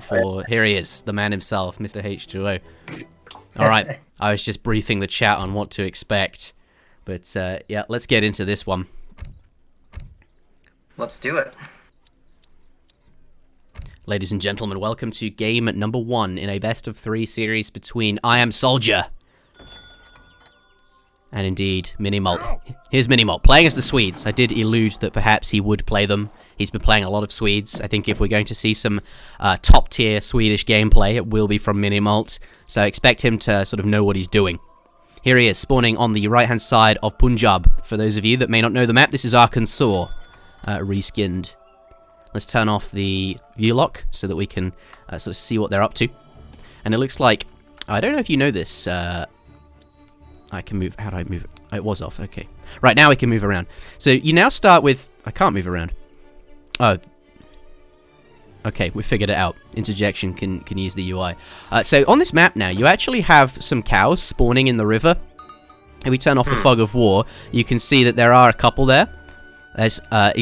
for... Here he is, the man himself, Mr. H2O. All right, I was just briefing the chat on what to expect. But, yeah, let's get into this one. Let's do it. Ladies and gentlemen, welcome to game number 1 in a best-of-3 series between I Am SoldieR and indeed minimoult. Here's minimoult, playing as the Swedes. I did allude that perhaps he would play them. He's been playing a lot of Swedes. I think if we're going to see some top-tier Swedish gameplay, it will be from minimoult. So expect him to sort of know what he's doing. Here he is, spawning on the right-hand side of Punjab. For those of you that may not know the map, this is Arkansas, reskinned. Let's turn off the view lock so that we can sort of see what they're up to. And it looks like... I don't know if you know this. I can move... How do I move it? Oh, it was off. Okay. Right, now we can move around. So you now start with... I can't move around. Oh. Okay, we figured it out. Interjection can use the UI. So on this map now, you actually have some cows spawning in the river. If we turn off the fog of war, you can see that there are a couple there. There's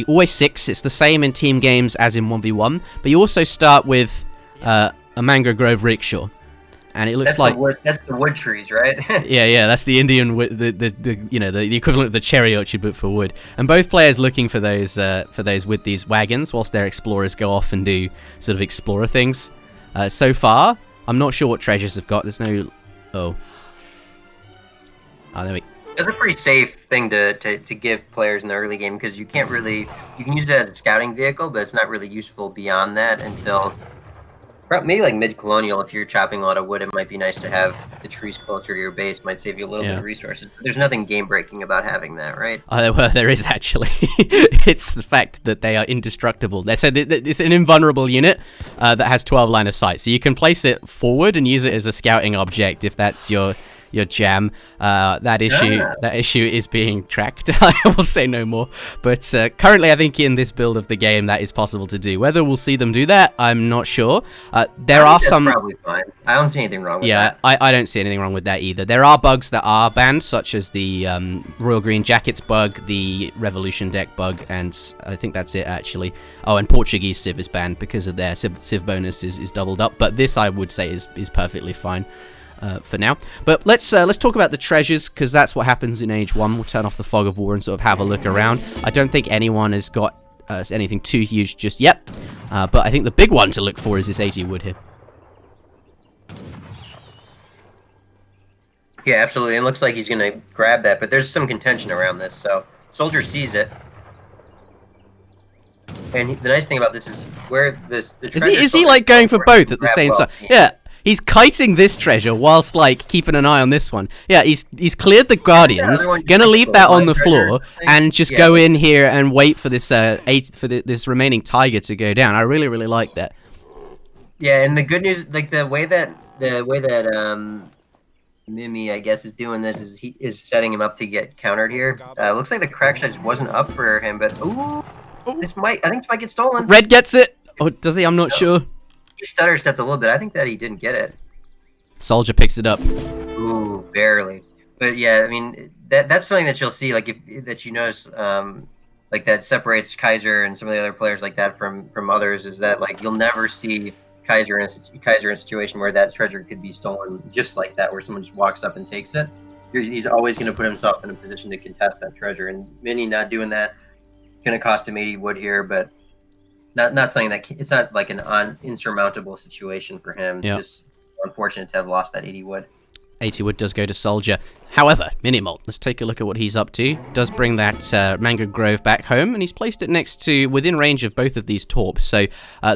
always 6. It's the same in team games as in 1v1. But you also start with a mango grove rickshaw. And it looks like... That's the wood trees, right? yeah, that's the Indian... the equivalent of the cherry orchard, but for wood. And both players looking for those with these wagons, whilst their explorers go off and do sort of explorer things. So far, I'm not sure what treasures have got. There's no... Oh, there we... It's a pretty safe thing to give players in the early game because you can't really... You can use it as a scouting vehicle, but it's not really useful beyond that until... Maybe like mid-colonial, if you're chopping a lot of wood, it might be nice to have the trees closer to your base. Might save you a little bit of resources. But there's nothing game-breaking about having that, right? Well, there is actually. It's the fact that they are indestructible. So it's an invulnerable unit that has 12 line of sight. So you can place it forward and use it as a scouting object if that's your jam. That issue is being tracked. I will say no more. But currently, I think in this build of the game, that is possible to do. Whether we'll see them do that, I'm not sure. There are some... probably fine. I don't see anything wrong with that. Yeah, I don't see anything wrong with that either. There are bugs that are banned, such as the Royal Green Jackets bug, the Revolution deck bug, and I think that's it, actually. Oh, and Portuguese Civ is banned because of their Civ bonus is doubled up. But this, I would say, is perfectly fine. For now, but let's talk about the treasures because that's what happens in Age 1. We'll turn off the fog of war and sort of have a look around. I don't think anyone has got anything too huge just yet, but I think the big one to look for is this 80 wood here. Yeah, absolutely. It looks like he's gonna grab that, but there's some contention around this. So SoldieR sees it, and the nice thing about this is where the is he like going for both at the same time? Yeah. He's kiting this treasure whilst, like, keeping an eye on this one. Yeah, he's cleared the Guardians, gonna leave that on the floor, and just go in here and wait for this this remaining tiger to go down. I really, really like that. Yeah, and the good news, like, the way that Mimi, I guess, is doing this is he is setting him up to get countered here. Looks like the crack shot just wasn't up for him, but I think this might get stolen. Red gets it. Oh, does he? I'm not sure. He stutter stepped a little bit. I think that he didn't get it. SoldieR picks it up. Ooh, barely. But yeah, I mean that's something that you'll see, like that you notice, like that separates Kaiser and some of the other players like that from others. Is that like you'll never see Kaiser in a situation where that treasure could be stolen just like that, where someone just walks up and takes it. He's always going to put himself in a position to contest that treasure, and Mini not doing that going to cost him 80 wood here, but. Not saying that it's not like an insurmountable situation for him. Yep. Just unfortunate to have lost that 80 wood. 80 wood does go to SoldieR. However, minimoult, let's take a look at what he's up to. Does bring that mango grove back home, and he's placed it next to, within range of both of these torps. So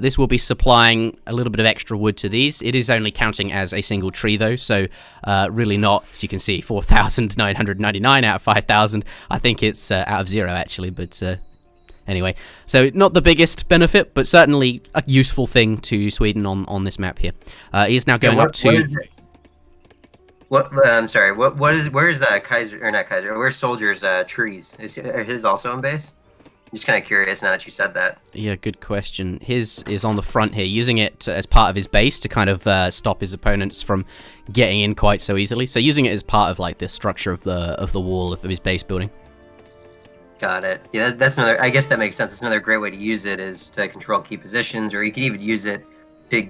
this will be supplying a little bit of extra wood to these. It is only counting as a single tree though, so really not, as you can see, 4,999 out of 5,000. I think it's out of 0 actually, but... Anyway, so not the biggest benefit, but certainly a useful thing to Sweden on this map here. He is now going up to... I'm sorry, where's Kaiser, or not Kaiser, where's SoldieR's trees? Are his also in base? I'm just kind of curious now that you said that. Yeah, good question. His is on the front here, using it as part of his base to kind of stop his opponents from getting in quite so easily. So using it as part of like the structure of the wall of his base building. Got it. Yeah, that's another. I guess that makes sense. It's another great way to use it is to control key positions, or you could even use it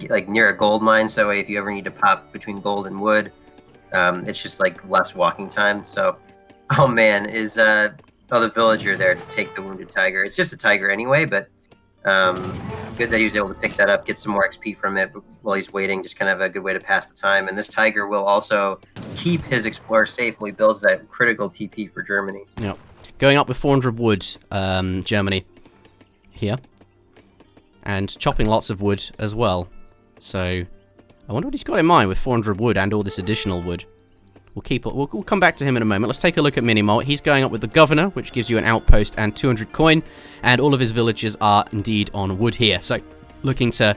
like near a gold mine, so if you ever need to pop between gold and wood, it's just like less walking time. So, oh man, is the villager there to take the wounded tiger? It's just a tiger anyway, but good that he was able to pick that up, get some more XP from it while he's waiting. Just kind of a good way to pass the time. And this tiger will also keep his explorer safe while he builds that critical TP for Germany. Yep. Going up with 400 wood, Germany here. And chopping lots of wood as well. So, I wonder what he's got in mind with 400 wood and all this additional wood. We'll come back to him in a moment. Let's take a look at minimoult. He's going up with the governor, which gives you an outpost and 200 coin. And all of his villages are indeed on wood here. So, looking to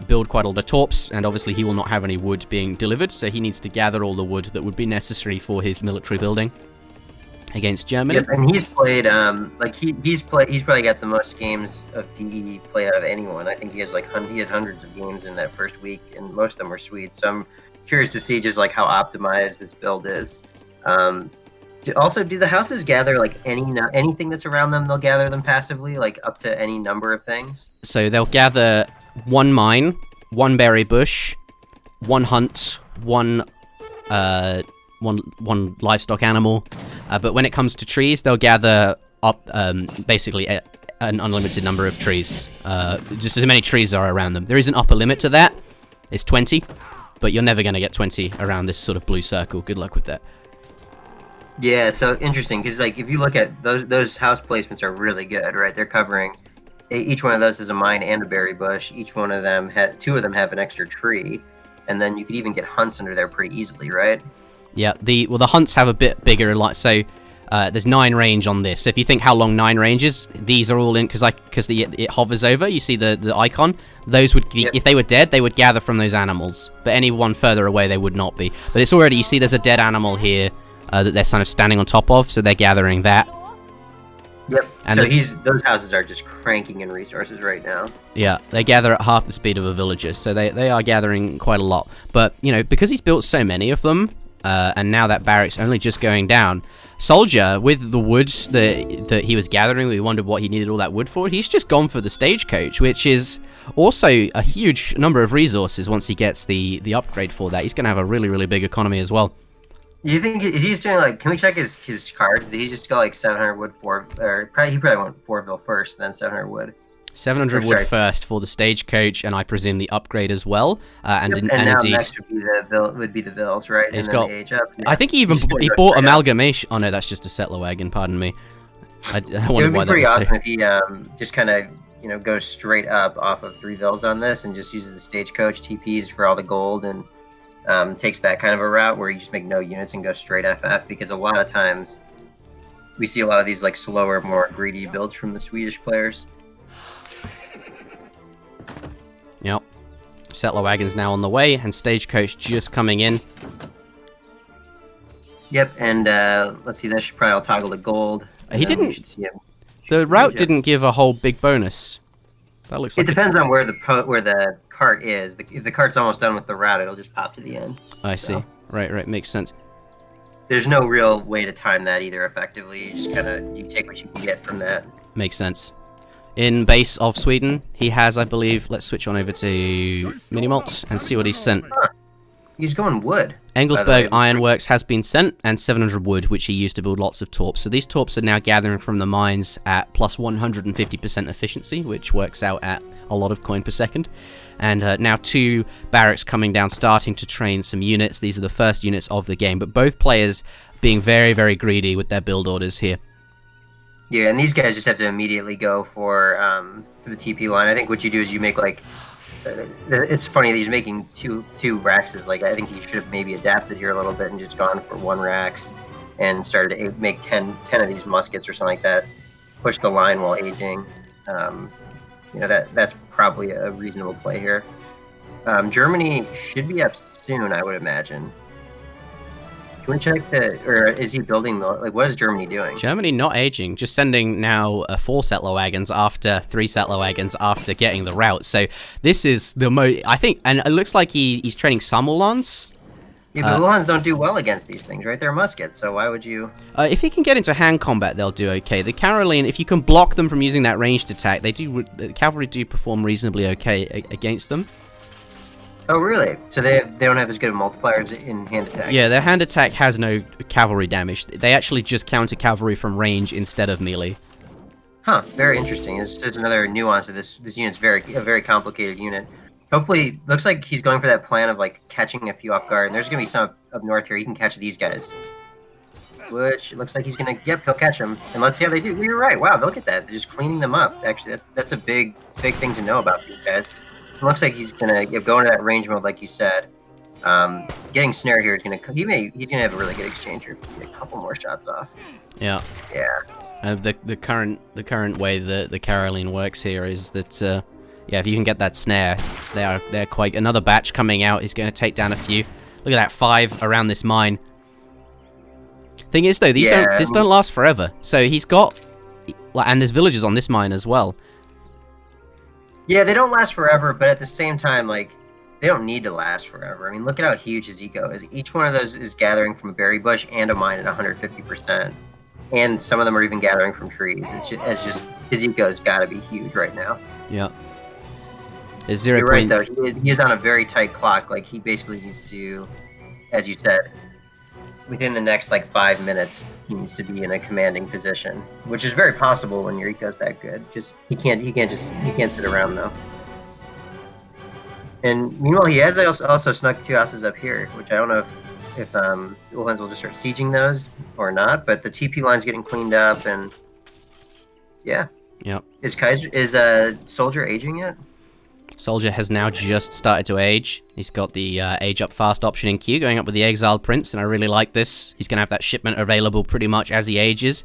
build quite a lot of torps. And obviously he will not have any wood being delivered. So he needs to gather all the wood that would be necessary for his military building against Germany. Yep, and he's played he's probably got the most games of DE played out of anyone. I think he has he had hundreds of games in that first week, and most of them were Swedes. So I'm curious to see just like how optimized this build is. Also, do the houses gather like anything that's around them? They'll gather them passively, like up to any number of things. So they'll gather one mine, one berry bush, one hunt, one livestock animal, but when it comes to trees, they'll gather up basically an unlimited number of trees, just as many trees are around them. There is an upper limit to that. It's 20, but you're never going to get 20 around this sort of blue circle. Good luck with that. Yeah, so interesting, because like if you look at those house placements are really good, right? They're covering, each one of those is a mine and a berry bush. Each one of them two of them have an extra tree, and then you could even get hunts under there pretty easily, right? Yeah, the hunts have a bit bigger, so there's 9 range on this. So if you think how long 9 range is, these are all in, because it hovers over, you see the icon, those would be, yep. If they were dead, they would gather from those animals, but any one further away, they would not be. But it's already, you see there's a dead animal here that they're kind of standing on top of, so they're gathering that. Yep, and so those houses are just cranking in resources right now. Yeah, they gather at half the speed of a villager, so they are gathering quite a lot. But, you know, because he's built so many of them, and now that barrack's only just going down, SoldieR, with the wood that he was gathering, we wondered what he needed all that wood for, he's just gone for the stagecoach, which is also a huge number of resources once he gets the upgrade for that. He's going to have a really, really big economy as well. You think he's doing like? Can we check his cards? Did he just go like 700 wood or he probably went 4 first, then 700 wood. 700 wood first for the stagecoach, and I presume the upgrade as well. And now indeed, next would be the vills, right? He's and got. Then the age up. Yeah. I think he bought amalgamation. Oh no, that's just a settler wagon. Pardon me. I wonder why that was so. It would be pretty awesome if he just kind of goes straight up off of 3 vills on this and just uses the stagecoach TPs for all the gold and. Takes that kind of a route where you just make no units and go straight FF, because a lot of times we see a lot of these like slower, more greedy builds from the Swedish players. Yep. Settler wagon's now on the way, and stagecoach just coming in. Yep, and let's see, that should probably all toggle to gold. He didn't. The route didn't give a whole big bonus. That looks like it depends on where the cart is. If the cart's almost done with the route, it'll just pop to the end. I see. Right, makes sense. There's no real way to time that either effectively. You just kind of take what you can get from that. Makes sense. In base of Sweden, he has, I believe, let's switch on over to minimoult and see what he's sent. Huh. He's going wood. Engelsberg Ironworks has been sent, and 700 wood, which he used to build lots of torps. So these torps are now gathering from the mines at plus 150% efficiency, which works out at a lot of coin per second. And now 2 barracks coming down, starting to train some units. These are the first units of the game, but both players being very, very greedy with their build orders here. Yeah, and these guys just have to immediately go for the TP line. I think what you do is you make like... It's funny that he's making two Raxes. Like, I think he should have maybe adapted here a little bit and just gone for 1 Rax and started to make 10 of these muskets or something like that. Push the line while aging. That's probably a reasonable play here. Germany should be up soon, I would imagine. Can we check or is he building what is Germany doing? Germany not aging, just sending now 4 settler wagons after 3 settler wagons after getting the route. So this is the most, I think, and it looks like he's training some Uhlans. Yeah, but Uhlans don't do well against these things, right? They're muskets, so why would you? If he can get into hand combat, they'll do okay. The Caroline, if you can block them from using that ranged attack, the cavalry do perform reasonably okay against them. Oh, really? So they don't have as good of multipliers in hand attack. Yeah, their hand attack has no cavalry damage. They actually just counter cavalry from range instead of melee. Huh, very interesting. It's just another nuance of this. This unit's a very complicated unit. Hopefully, looks like he's going for that plan of like catching a few off guard. And there's gonna be some up north here. He can catch these guys, which looks like he's gonna. Yep, he'll catch them. And let's see how they do. We were right. Wow, look at that. They're just cleaning them up. Actually, that's a big thing to know about these guys. It looks like he's gonna go into that range mode, like you said. Getting snared here is gonna. He's gonna have a really good exchange here. Get a couple more shots off. Yeah. Yeah. The current way the Caroline works here is that yeah, if you can get that snare, they're quite. Another batch coming out is going to take down a few. Look at that, 5 around this mine. Thing is though, these don't last forever. So he's got, and there's villagers on this mine as well. Yeah, they don't last forever, but at the same time, like, they don't need to last forever. I mean, look at how huge his eco is. Each one of those is gathering from a berry bush and a mine at 150%. And some of them are even gathering from trees. It's just his eco's got to be huge right now. Yeah. It's 0. You're right, though. He is on a very tight clock. Like, he basically needs to, as you said, within the next, like, 5 minutes, he needs to be in a commanding position, which is very possible when your eco's that good. Just he can't sit around though. And meanwhile, he has also snuck 2 houses up here, which I don't know if Uhlans will just start sieging those or not. But the TP line's getting cleaned up, and yeah. Yep. Is SoldieR aging yet? SoldieR has now just started to age. He's got the age up fast option in queue, going up with the Exiled Prince, and I really like this. He's going to have that shipment available pretty much as he ages.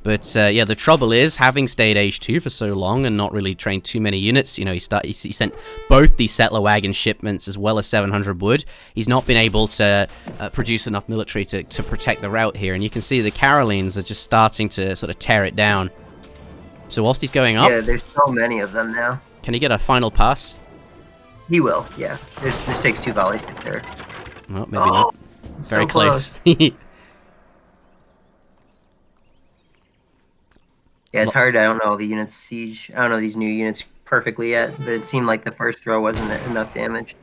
But yeah, the trouble is, having stayed age 2 for so long and not really trained too many units, you know, he sent both the settler wagon shipments as well as 700 wood. He's not been able to produce enough military to protect the route here, and you can see the Carolines are just starting to sort of tear it down. So whilst he's going up... Yeah, there's so many of them now. Can he get a final pass? He will, yeah. This takes 2 volleys to clear. Well, maybe not. Very so close. Yeah, it's hard. I don't know all the units siege. I don't know these new units perfectly yet, but it seemed like the first throw wasn't enough damage.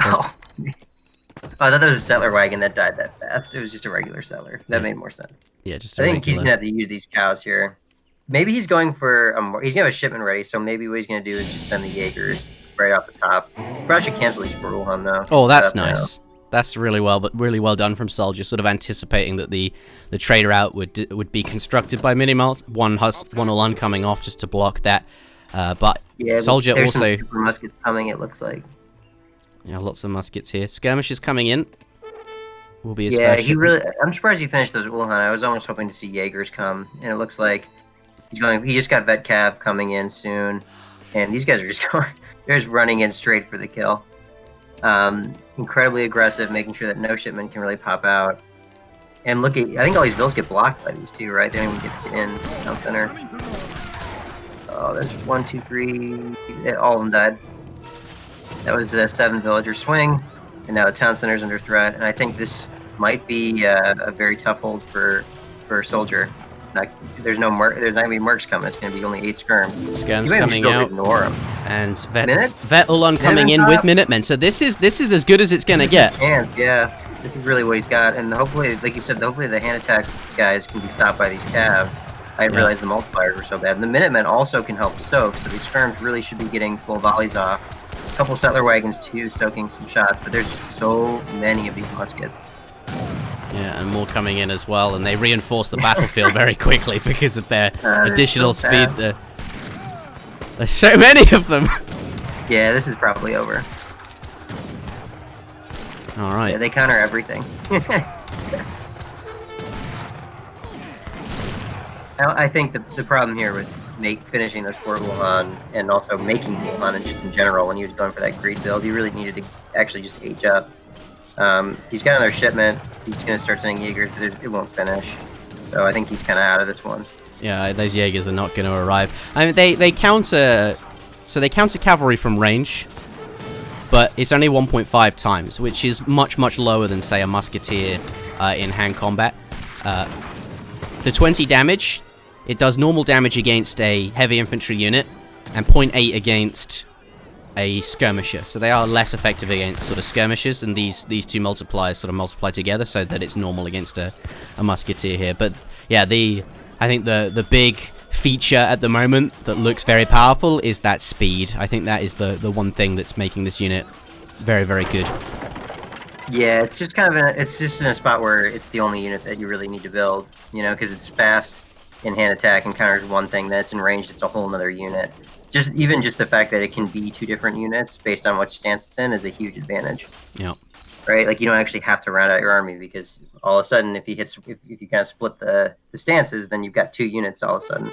Oh. I thought there was a settler wagon that died that fast. It was just a regular settler. That made more sense. Yeah, just I think he's gonna have to use these cows here. Maybe he's going for he's gonna have a shipment ready, so maybe what he's gonna do is just send the Jaegers right off the top. Probably should cancel these for Uhlans though. Oh, that's nice. Now. That's really well done from SoldieR, sort of anticipating that the trade route would be constructed by minimoult. One Ulan coming off just to block that. But yeah, SoldieR there's also some super muskets coming. It looks like. Yeah, lots of muskets here. Skirmishers coming in. Will be his yeah, first I'm surprised he finished those Ulan. I was almost hoping to see Jaegers come, and it looks like he just got Vet Cav coming in soon, and these guys are just going. They're just running in straight for the kill. Incredibly aggressive, making sure that no shipment can really pop out. And look at, I think all these villas get blocked by these two, right? They don't even get in town center. Oh, there's 1, 2, 3. All of them died. That was a 7 villager swing, and now the town center's under threat. And I think this might be a very tough hold for SoldieR. There's not gonna be mercs coming. It's gonna be only 8 skirms. Skirms coming out. Ignore them. And Vet Ulan coming in with Minutemen. So this is as good as it's gonna get. And yeah, this is really what he's got. And hopefully, like you said, hopefully the hand attack guys can be stopped by these cav. I didn't realize the multipliers were so bad. And the Minutemen also can help soak, so these skirms really should be getting full volleys off. A couple settler wagons too, stoking some shots, but there's just so many of these muskets. Yeah, and more coming in as well, and they reinforce the battlefield very quickly because of their additional speed. There's so many of them. Yeah, this is probably over. All right. Yeah, they counter everything. I think the problem here was finishing those 4 Ulan and also making Ulan and just in general when he was going for that greed build. He really needed to actually just age up. He's got another shipment. He's going to start sending Jaegers, but it won't finish. So I think he's kind of out of this one. Yeah, those Jaegers are not going to arrive. I mean, they counter... So they counter cavalry from range, but it's only 1.5 times, which is much, much lower than, say, a musketeer in hand combat. The 20 damage, it does normal damage against a heavy infantry unit, and 0.8 against a skirmisher, so they are less effective against sort of skirmishers, and these two multipliers sort of multiply together so that it's normal against a musketeer here. But yeah, I think the big feature at the moment that looks very powerful is that speed. I think that is the one thing that's making this unit very, very good. Yeah, it's just kind of it's just in a spot where it's the only unit that you really need to build, you know, because it's fast in hand attack and counters one thing. That's in range, it's a whole nother unit. Even just the fact that it can be two different units based on which stance it's in is a huge advantage. Yeah. Right, like you don't actually have to round out your army, because all of a sudden, if you kind of split the stances, then you've got two units all of a sudden.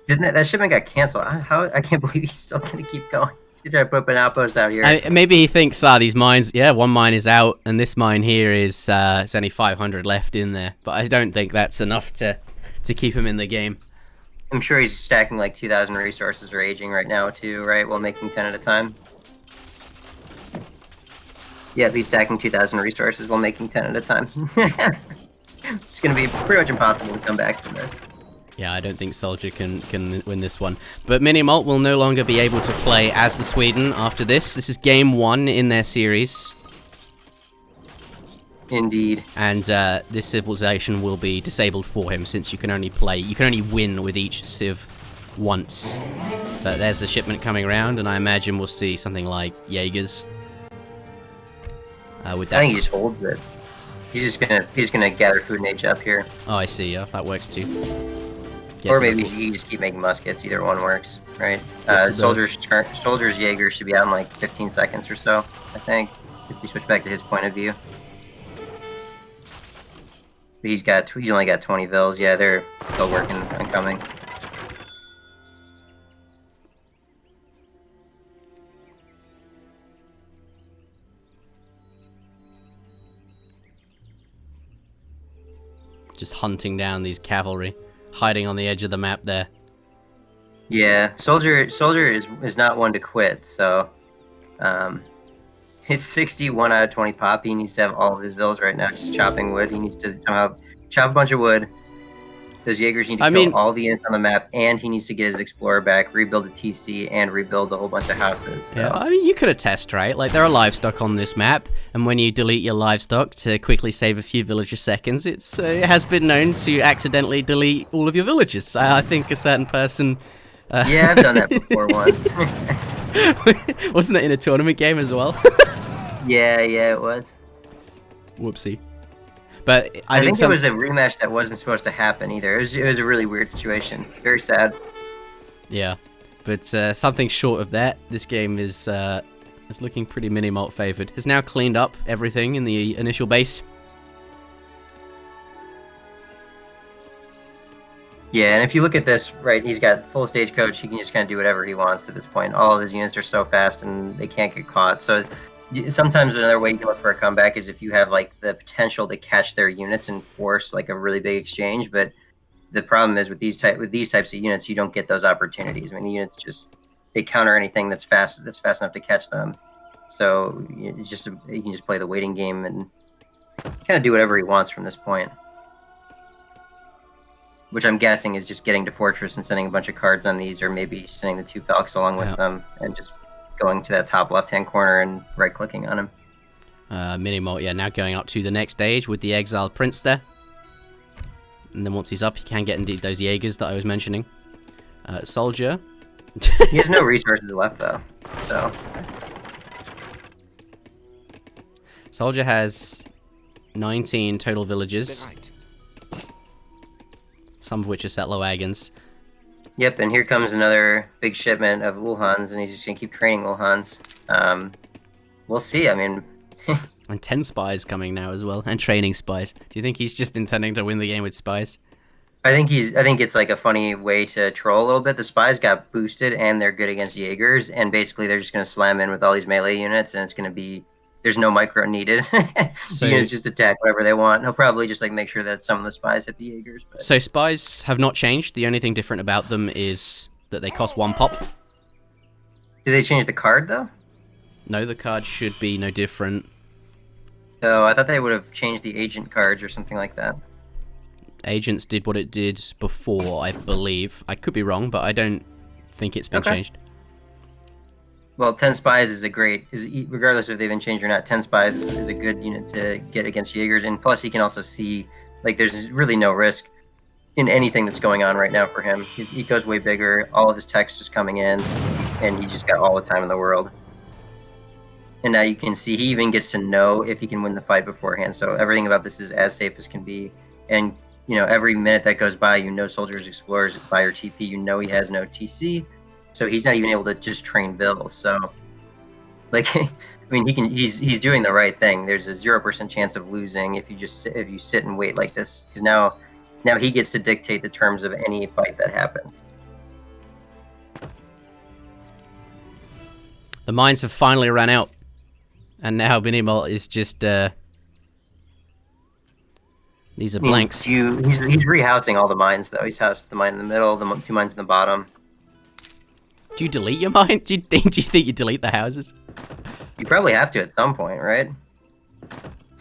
Didn't that shipment got canceled? I can't believe he's still gonna keep going. He's trying to put an outpost out here. Maybe he thinks, these mines, yeah, one mine is out, and this mine here is it's only 500 left in there. But I don't think that's enough to keep him in the game. I'm sure he's stacking like 2,000 resources or aging right now too, right? While making 10 at a time. Yeah, he's stacking 2,000 resources while making 10 at a time. It's going to be pretty much impossible to come back from there. Yeah, I don't think SoldieR can win this one. But minimoult will no longer be able to play as the Sweden after this. This is game 1 in their series. Indeed. And this civilization will be disabled for him, since you can only win with each civ once. But there's the shipment coming around, and I imagine we'll see something like Jaegers. With that. I think he just holds it. He's gonna gather food and age up here. Oh, I see. Yeah, that works too. Or maybe you just keep making muskets. Either one works, right? SoldieR's Jaeger should be out in like 15 seconds or so, I think, if we switch back to his point of view. But he's only got 20 vills. Yeah, they're still working on coming. Just hunting down these cavalry, hiding on the edge of the map there. Yeah, SoldieR is not one to quit. So, it's 61 out of 20 pop. He needs to have all of his vills right now, just chopping wood. He needs to somehow chop a bunch of wood. Those Jaegers need to kill all the units on the map, and he needs to get his Explorer back, rebuild the TC, and rebuild a whole bunch of houses. So. Yeah, I mean, you could attest, right? Like, there are livestock on this map, and when you delete your livestock to quickly save a few villager seconds, it has been known to accidentally delete all of your villagers. I think a certain person... Yeah, I've done that before once. Wasn't it in a tournament game as well? Yeah, it was. Whoopsie. But I think it was a rematch that wasn't supposed to happen either. It was a really weird situation. Very sad. Yeah, but something short of that, this game is looking pretty minimoult favored. Has now cleaned up everything in the initial base. Yeah, and if you look at this, right, he's got full stagecoach. He can just kind of do whatever he wants to this point. All of his units are so fast and they can't get caught. So sometimes another way you can look for a comeback is if you have like the potential to catch their units and force like a really big exchange. But the problem is with these types of units, you don't get those opportunities. I mean, the units they counter anything that's fast enough to catch them. So it's just you can just play the waiting game and kind of do whatever he wants from this point. Which I'm guessing is just getting to Fortress and sending a bunch of cards on these, or maybe sending the 2 Falcons along with them and just going to that top left-hand corner and right-clicking on him. Minimoult, yeah, now going up to the next stage with the Exiled Prince there. And then once he's up, he can get indeed those Jaegers that I was mentioning. SoldieR. He has no resources left, though, so... SoldieR has 19 total villages. Some of which are settler wagons. Yep, and here comes another big shipment of Ulhans, and he's just going to keep training Ulhans. We'll see, I mean... And 10 spies coming now as well, and training spies. Do you think he's just intending to win the game with spies? I think it's like a funny way to troll a little bit. The spies got boosted, and they're good against Jaegers, and basically they're just going to slam in with all these melee units, and it's going to be... There's no micro needed. So the units just attack whatever they want. He'll probably just like make sure that some of the spies hit the Jaegers. But... So spies have not changed. The only thing different about them is that they cost 1 pop. Did they change the card though? No, the card should be no different. So I thought they would have changed the agent cards or something like that. Agents did what it did before, I believe. I could be wrong, but I don't think it's been changed. Well, 10 spies is a great, regardless if they've been changed or not, 10 spies is a good unit to get against Jaegers. And plus, he can also see, like, there's really no risk in anything that's going on right now for him. His eco's way bigger, all of his tech's just coming in, and he just got all the time in the world. And now you can see he even gets to know if he can win the fight beforehand. So everything about this is as safe as can be. And, you know, every minute that goes by, you know Soldiers Explorers fire TP, you know he has no TC. So he's not even able to just train bills. So, like, I mean, he's doing the right thing. There's a 0% chance of losing if you sit and wait like this. Because now he gets to dictate the terms of any fight that happens. The mines have finally run out, and now minimoult is just these are blanks. He's rehousing all the mines though. He's housed the mine in the middle, the 2 mines in the bottom. Do you delete your mine? Do you think you delete the houses? You probably have to at some point, right?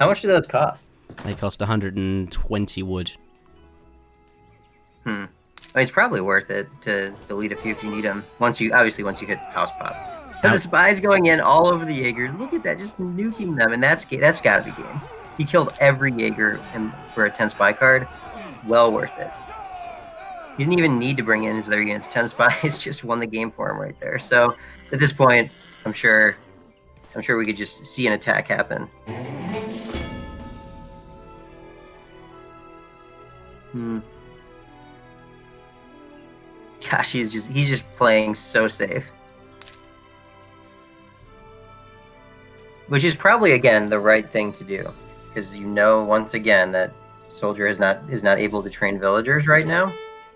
How much do those cost? They cost 120 wood. I mean, it's probably worth it to delete a few if you need them. Once you hit house pop. But the spies going in all over the Jaegers. Look at that, just nuking them, and that's got to be game. He killed every Jaeger for a 10 spy card. Well worth it. He didn't even need to bring in his other units. 10 spies just won the game for him right there. So at this point, I'm sure we could just see an attack happen. Gosh, he's just playing so safe. Which is probably, again, the right thing to do, because you know once again that Soldier is not able to train villagers right now,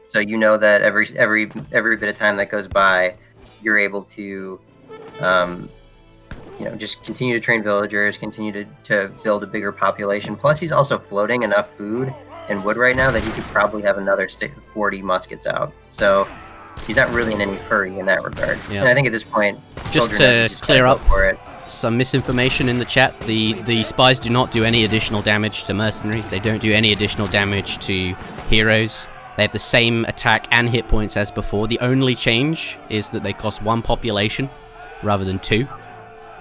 so you know that every bit of time that goes by, you're able to, just continue to train villagers, continue to build a bigger population. Plus, he's also floating enough food and wood right now that he could probably have another 40 muskets out. So he's not really in any hurry in that regard. Yeah. And I think at this point, just to clear up some misinformation in the chat, the spies do not do any additional damage to mercenaries. They don't do any additional damage to heroes. They have the same attack and hit points as before. The only change is that they cost 1 population rather than 2,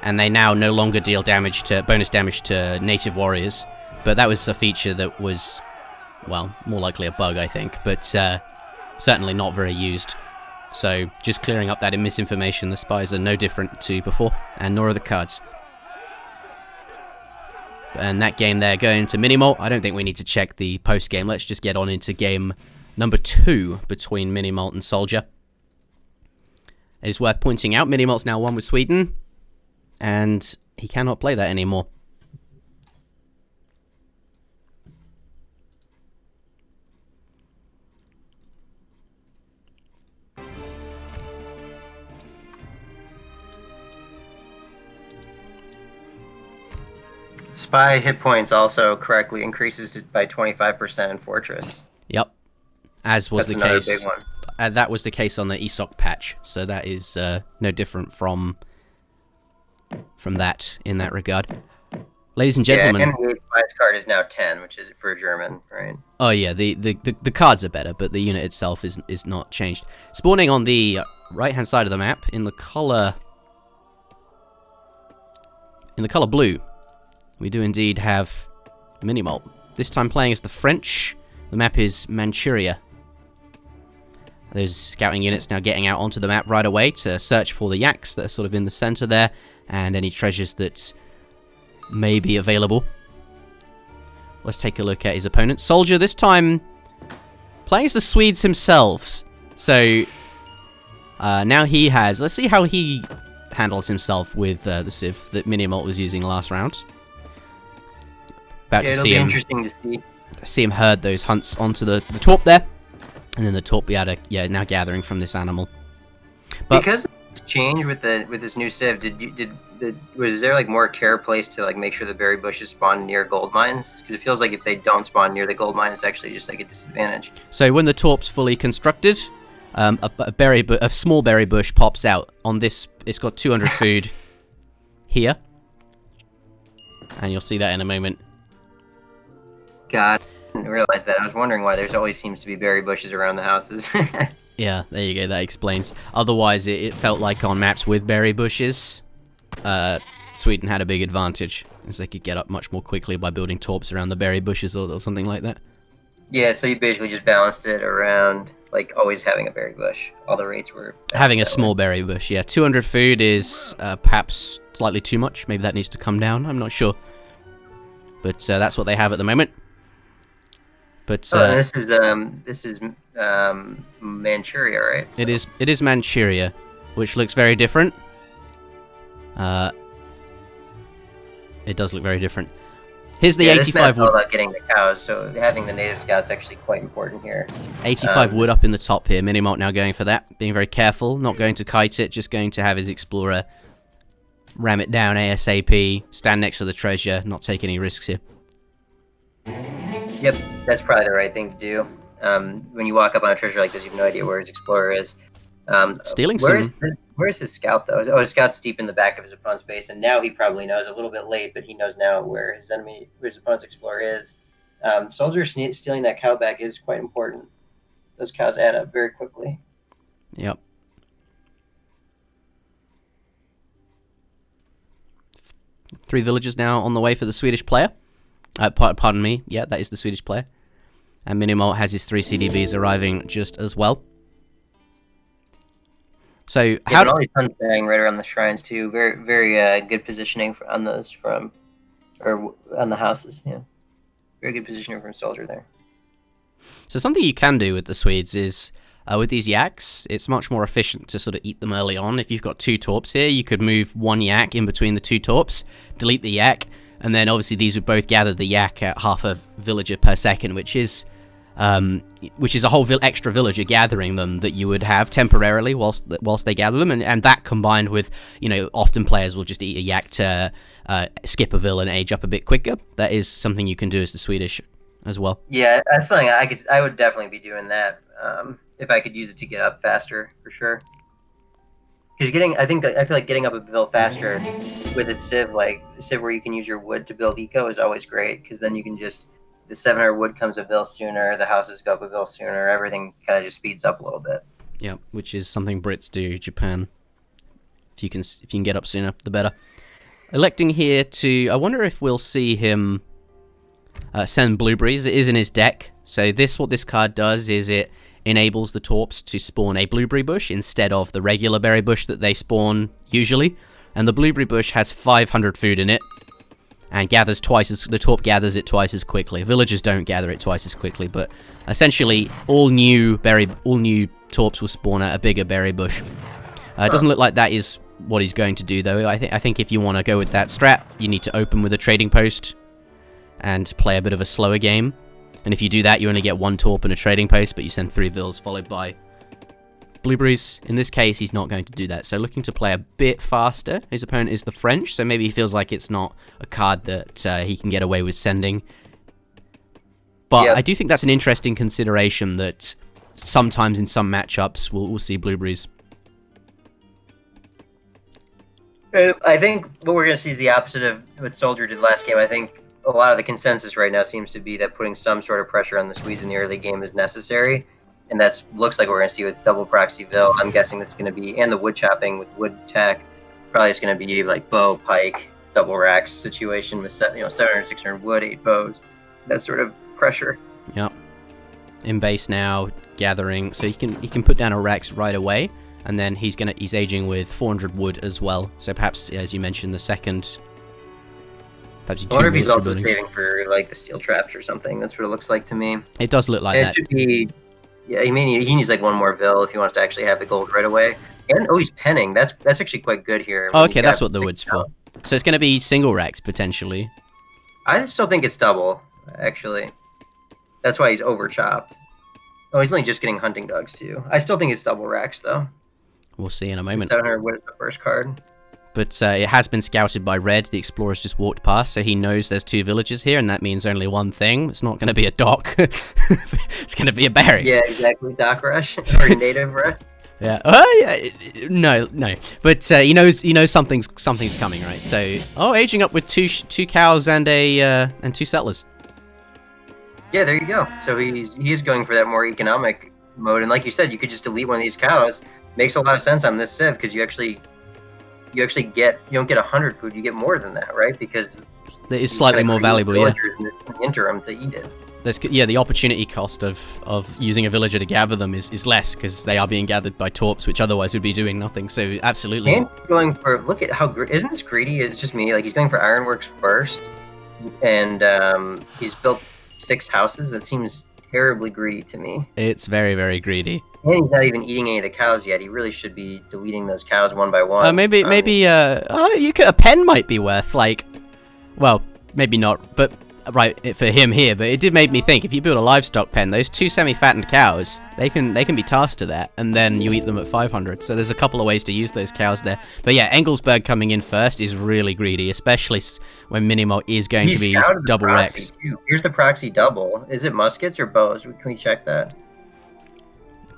and they now no longer deal bonus damage to native warriors. But that was a feature that was, well, more likely a bug, I think, but certainly not very used. So, just clearing up that misinformation, the spies are no different to before, and nor are the cards. And that game there going to minimoult. I don't think we need to check the post-game. Let's just get on into game number 2 between minimoult and SoldieR. It is worth pointing out, minimoult's now won with Sweden, and he cannot play that anymore. Spy hit points also correctly increases by 25% in Fortress. Yep, as was the case. Big one. That was the case on the ESOC patch, so that is no different from that in that regard. Ladies and gentlemen, and the spice card is now 10, which is for German, right? Oh yeah, the cards are better, but the unit itself is not changed. Spawning on the right-hand side of the map in the color blue. We do indeed have minimoult. This time playing as the French. The map is Manchuria. Those scouting units now getting out onto the map right away to search for the yaks that are sort of in the center there, and any treasures that may be available. Let's take a look at his opponent. SoldieR, this time playing as the Swedes themselves. So now he has... Let's see how he handles himself with the Civ that minimoult was using last round. About to see him, interesting to see him herd those hunts onto the torp there, and then the torp now gathering from this animal. But because of this change with this new Civ, was there like more care placed to like make sure the berry bushes spawn near gold mines? Because it feels like if they don't spawn near the gold mine, it's actually just like a disadvantage. So when the torp's fully constructed, a small berry bush pops out on this. It's got 200 food here, and you'll see that in a moment. God, I didn't realize that. I was wondering why there's always seems to be berry bushes around the houses. Yeah, there you go. That explains. Otherwise, it felt like on maps with berry bushes, Sweden had a big advantage, as they could get up much more quickly by building torps around the berry bushes or something like that. Yeah, so you basically just balanced it around, like, always having a berry bush. All the rates were... Having a small berry bush, yeah. 200 food is perhaps slightly too much. Maybe that needs to come down. I'm not sure. But that's what they have at the moment. But this is Manchuria, right? So. It is Manchuria, which looks very different. It does look very different. Here's the 85 wood. All about getting the cows, so having the native scouts actually quite important here. 85 wood up in the top here. Minimoult now going for that, being very careful, not going to kite it, just going to have his explorer ram it down ASAP, stand next to the treasure, not take any risks here. Yep, that's probably the right thing to do. When you walk up on a treasure like this, you have no idea where his explorer is. Stealing some... Where's his scout, though? Oh, his scout's deep in the back of his opponent's base, and now he probably knows, a little bit late, but he knows now where his opponent's explorer is. SoldieR stealing that cow back is quite important. Those cows add up very quickly. Yep. Three villagers now on the way for the Swedish player. Pardon me. Yeah, that is the Swedish player. And minimoult has his 3 CDBs arriving just as well. So how all these huns dying right around the shrines too. Very, very good positioning on those on the houses. Yeah, very good positioning from SoldieR there. So something you can do with the Swedes is with these yaks, it's much more efficient to sort of eat them early on. If you've got 2 torps here, you could move 1 yak in between the 2 torps, delete the yak, and then obviously these would both gather the yak at half a villager per second, which is a whole extra villager gathering them that you would have temporarily whilst they gather them, and that combined with, often players will just eat a yak to skip a vill and age up a bit quicker. That is something you can do as the Swedish as well. Yeah, that's something I would definitely be doing that if I could use it to get up faster, for sure. Because I feel like getting up a vill faster with a civ, like a civ where you can use your wood to build eco, is always great, because then you can just... The 700 wood comes a vill sooner, the houses go up a vill sooner, everything kind of just speeds up a little bit. Yeah, which is something Brits do, Japan. If you can get up sooner, the better. Electing here to... I wonder if we'll see him send blueberries. It is in his deck. So what this card does is it enables the torps to spawn a blueberry bush instead of the regular berry bush that they spawn usually. And the blueberry bush has 500 food in it. And the torp gathers it twice as quickly. Villagers don't gather it twice as quickly, but essentially all new torps will spawn at a bigger berry bush. It doesn't look like that is what he's going to do, though. I think if you want to go with that strat, you need to open with a trading post and play a bit of a slower game. And if you do that, you only get 1 torp and a trading post, but you send 3 vills followed by blueberries. In this case, he's not going to do that. So looking to play a bit faster. His opponent is the French, so maybe he feels like it's not a card that he can get away with sending. But yep. I do think that's an interesting consideration that sometimes in some matchups we'll see blueberries. I think what we're going to see is the opposite of what SoldieR did last game. I think a lot of the consensus right now seems to be that putting some sort of pressure on the Swedes in the early game is necessary. And that looks like what we're going to see with double proxy vill. I'm guessing this is going to be, and the wood chopping with wood tech, probably it's going to be like bow, pike, double racks situation with 700, 600 wood, 8 bows, that sort of pressure. Yep. In base now, gathering, so he can put down a Rex right away, and then he's aging with 400 wood as well. So perhaps, as you mentioned, the second. Perhaps I wonder if he's also saving for like the steel traps or something. That's what it looks like to me. It does look like that. It should be. Yeah, he needs like 1 more vill if he wants to actually have the gold right away. And he's penning. That's actually quite good here. Oh, okay, that's what the wood's for. So it's going to be single racks potentially. I still think it's double, actually. That's why he's over chopped. Oh, he's only just getting hunting dogs too. I still think it's double racks though. We'll see in a moment. 700 wood is the first card. But it has been scouted by Red. The explorer's just walked past, so he knows there's 2 villages here, and that means only one thing. It's not going to be a dock. It's going to be a barracks. Yeah, exactly. Dock rush or native rush. Yeah. Yeah. No. But he knows something's coming, right? So aging up with two cows and and 2 settlers. Yeah, there you go. So he is going for that more economic mode. And like you said, you could just delete one of these cows. Makes a lot of sense on this civ because you don't get 100 food, you get more than that, right? Because it's slightly more valuable, yeah. In the interim to eat it. The opportunity cost of using a villager to gather them is less because they are being gathered by torps, which otherwise would be doing nothing. So absolutely. And going for, look at how isn't this greedy? It's just me. Like he's going for ironworks first, and he's built 6 houses. That seems terribly greedy to me. It's very, very greedy. And he's not even eating any of the cows yet. He really should be deleting those cows one by one. Maybe a pen might be worth well, maybe not, but right for him here. But it did make me think: if you build a livestock pen, those 2 semi-fattened cows, they can be tasked to that, and then you eat them at 500. So there's a couple of ways to use those cows there. But yeah, Engelsberg coming in first is really greedy, especially when Minimoult is going to be double Rex. Here's the proxy double. Is it muskets or bows? Can we check that?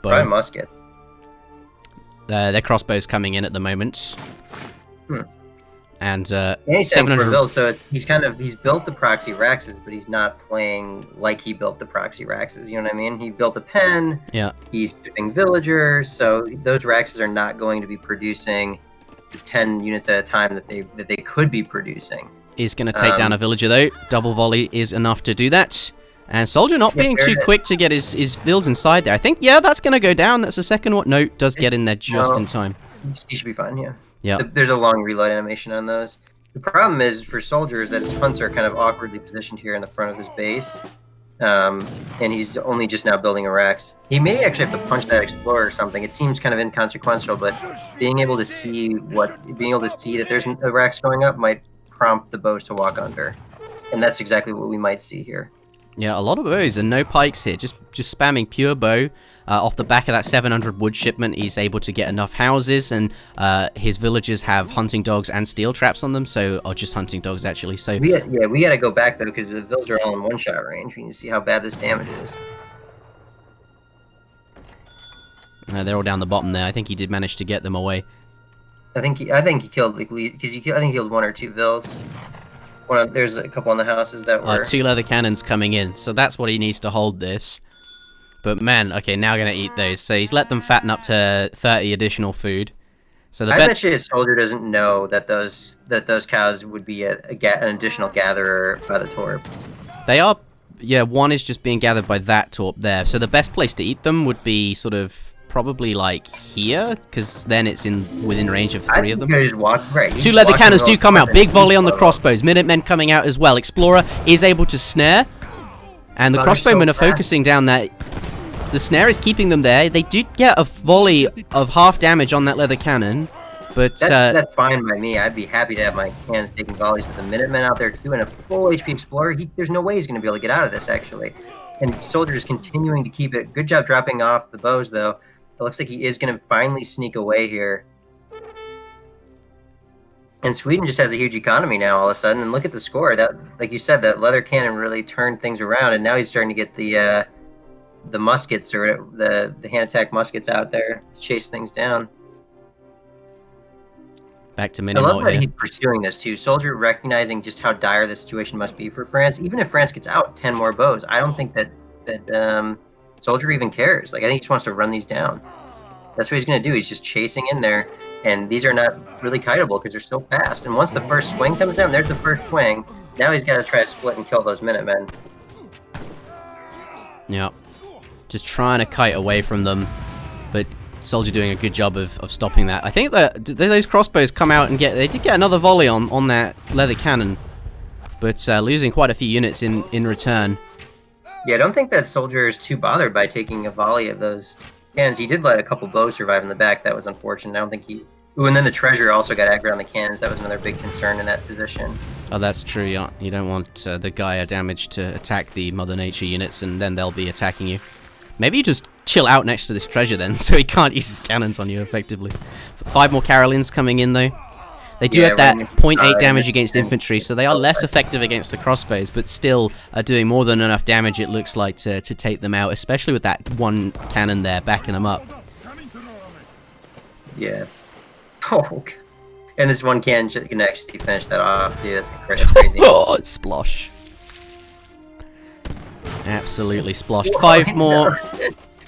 Probably muskets. Their crossbows coming in at the moment. And he's 700. Build, so he's built the proxy Raxes, but he's not playing like he built the proxy Raxes. You know what I mean? He built a pen. Yeah. He's shipping villagers, so those Raxes are not going to be producing the 10 units at a time that they could be producing. Is going to take down a villager though. Double volley is enough to do that. And SoldieR not being too quick to get his vills inside there. I think, yeah, that's going to go down. That's the second one. No, does get in there just in time. He should be fine, yeah. Yeah. There's a long reload animation on those. The problem is for SoldieR is that his hunts are kind of awkwardly positioned here in the front of his base. And he's only just now building a Rex. He may actually have to punch that Explorer or something. It seems kind of inconsequential, but being able to see that there's a Rex going up might prompt the bows to walk under. And that's exactly what we might see here. Yeah, a lot of bows and no pikes here. Just spamming pure bow. Off the back of that 700 wood shipment, he's able to get enough houses, and his villagers have hunting dogs and steel traps on them, or just hunting dogs actually. So we gotta go back though because the vills are all in one-shot range. We need to see how bad this damage is. They're all down the bottom there. I think he did manage to get them away. I think he killed I think he killed 1 or 2 vills. There's a couple on the houses that were 2 leather cannons coming in, so that's what he needs to hold this. But man, okay, now gonna eat those. So he's let them fatten up to 30 additional food. So I bet you his SoldieR doesn't know that those cows would be an additional gatherer by the torp. They are, yeah. One is just being gathered by that torp there. So the best place to eat them would be sort of probably like here, because then it's within range of 3 of them. Just walk, right. 2 leather cannons do come out. Big volley on the crossbows. Minutemen coming out as well. Explorer is able to snare, and the crossbowmen are focusing down that. The snare is keeping them there. They do get a volley of half damage on that leather cannon, but that's fine by me. I'd be happy to have my cannons taking volleys with the Minutemen out there too, and a full HP Explorer. There's no way he's going to be able to get out of this actually. And SoldieR is continuing to keep it. Good job dropping off the bows though. It looks like he is going to finally sneak away here. And Sweden just has a huge economy now all of a sudden. And look at the score. That, like you said, that leather cannon really turned things around, and now he's starting to get the muskets or the hand attack muskets out there to chase things down. Back to Minimoult. Minimoult. I love how he's pursuing this too. SoldieR recognizing just how dire the situation must be for France. Even if France gets out 10 more bows, I don't think that SoldieR even cares. Like I think he just wants to run these down. That's what he's going to do. He's just chasing in there, and these are not really kiteable because they're so fast. And once the first swing comes down, there's the first swing. Now he's got to try to split and kill those Minutemen. Yeah. Just trying to kite away from them, but SoldieR doing a good job of stopping that. I think that those crossbows come out and they did get another volley on that leather cannon, but losing quite a few units in return. Yeah, I don't think that SoldieR is too bothered by taking a volley of those cannons. He did let a couple bows survive in the back. That was unfortunate. I don't think he... Ooh, and then the treasure also got aggro on the cannons. That was another big concern in that position. Oh, that's true. Yeah. You don't want the Gaia damage to attack the Mother Nature units, and then they'll be attacking you. Maybe you just chill out next to this treasure then, so he can't use his cannons on you effectively. 5 more Carolines coming in though. They do have that 0.8 damage against infantry, so they are less effective against the crossbows, but still are doing more than enough damage, it looks like, to take them out, especially with that 1 cannon there backing them up. Yeah. Oh, and this 1 cannon can actually finish that off too. That's crazy. Oh, it's splosh. Absolutely sploshed. 5 more.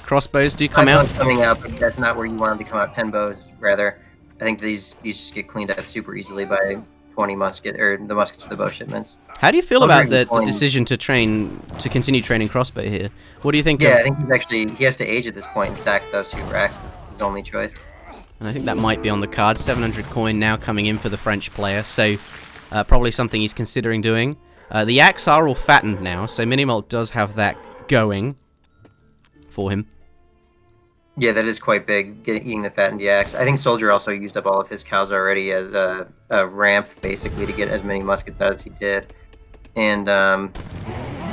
Crossbows do come 5 out. bows coming out, but that's not where you want them to come out. 10 bows, rather. I think these just get cleaned up super easily by 20 musket, or the muskets for the bow shipments. How do you feel about the decision to continue training crossbow here? What do you think? Yeah, I think he has to age at this point and sack those 2 racks. It's his only choice. And I think that might be on the card. 700 coin now coming in for the French player, so probably something he's considering doing. The yaks are all fattened now, so minimoult does have that going for him. Yeah, that is quite big, eating the fattened yaks. I think SoldieR also used up all of his cows already as a ramp, basically, to get as many muskets as he did. And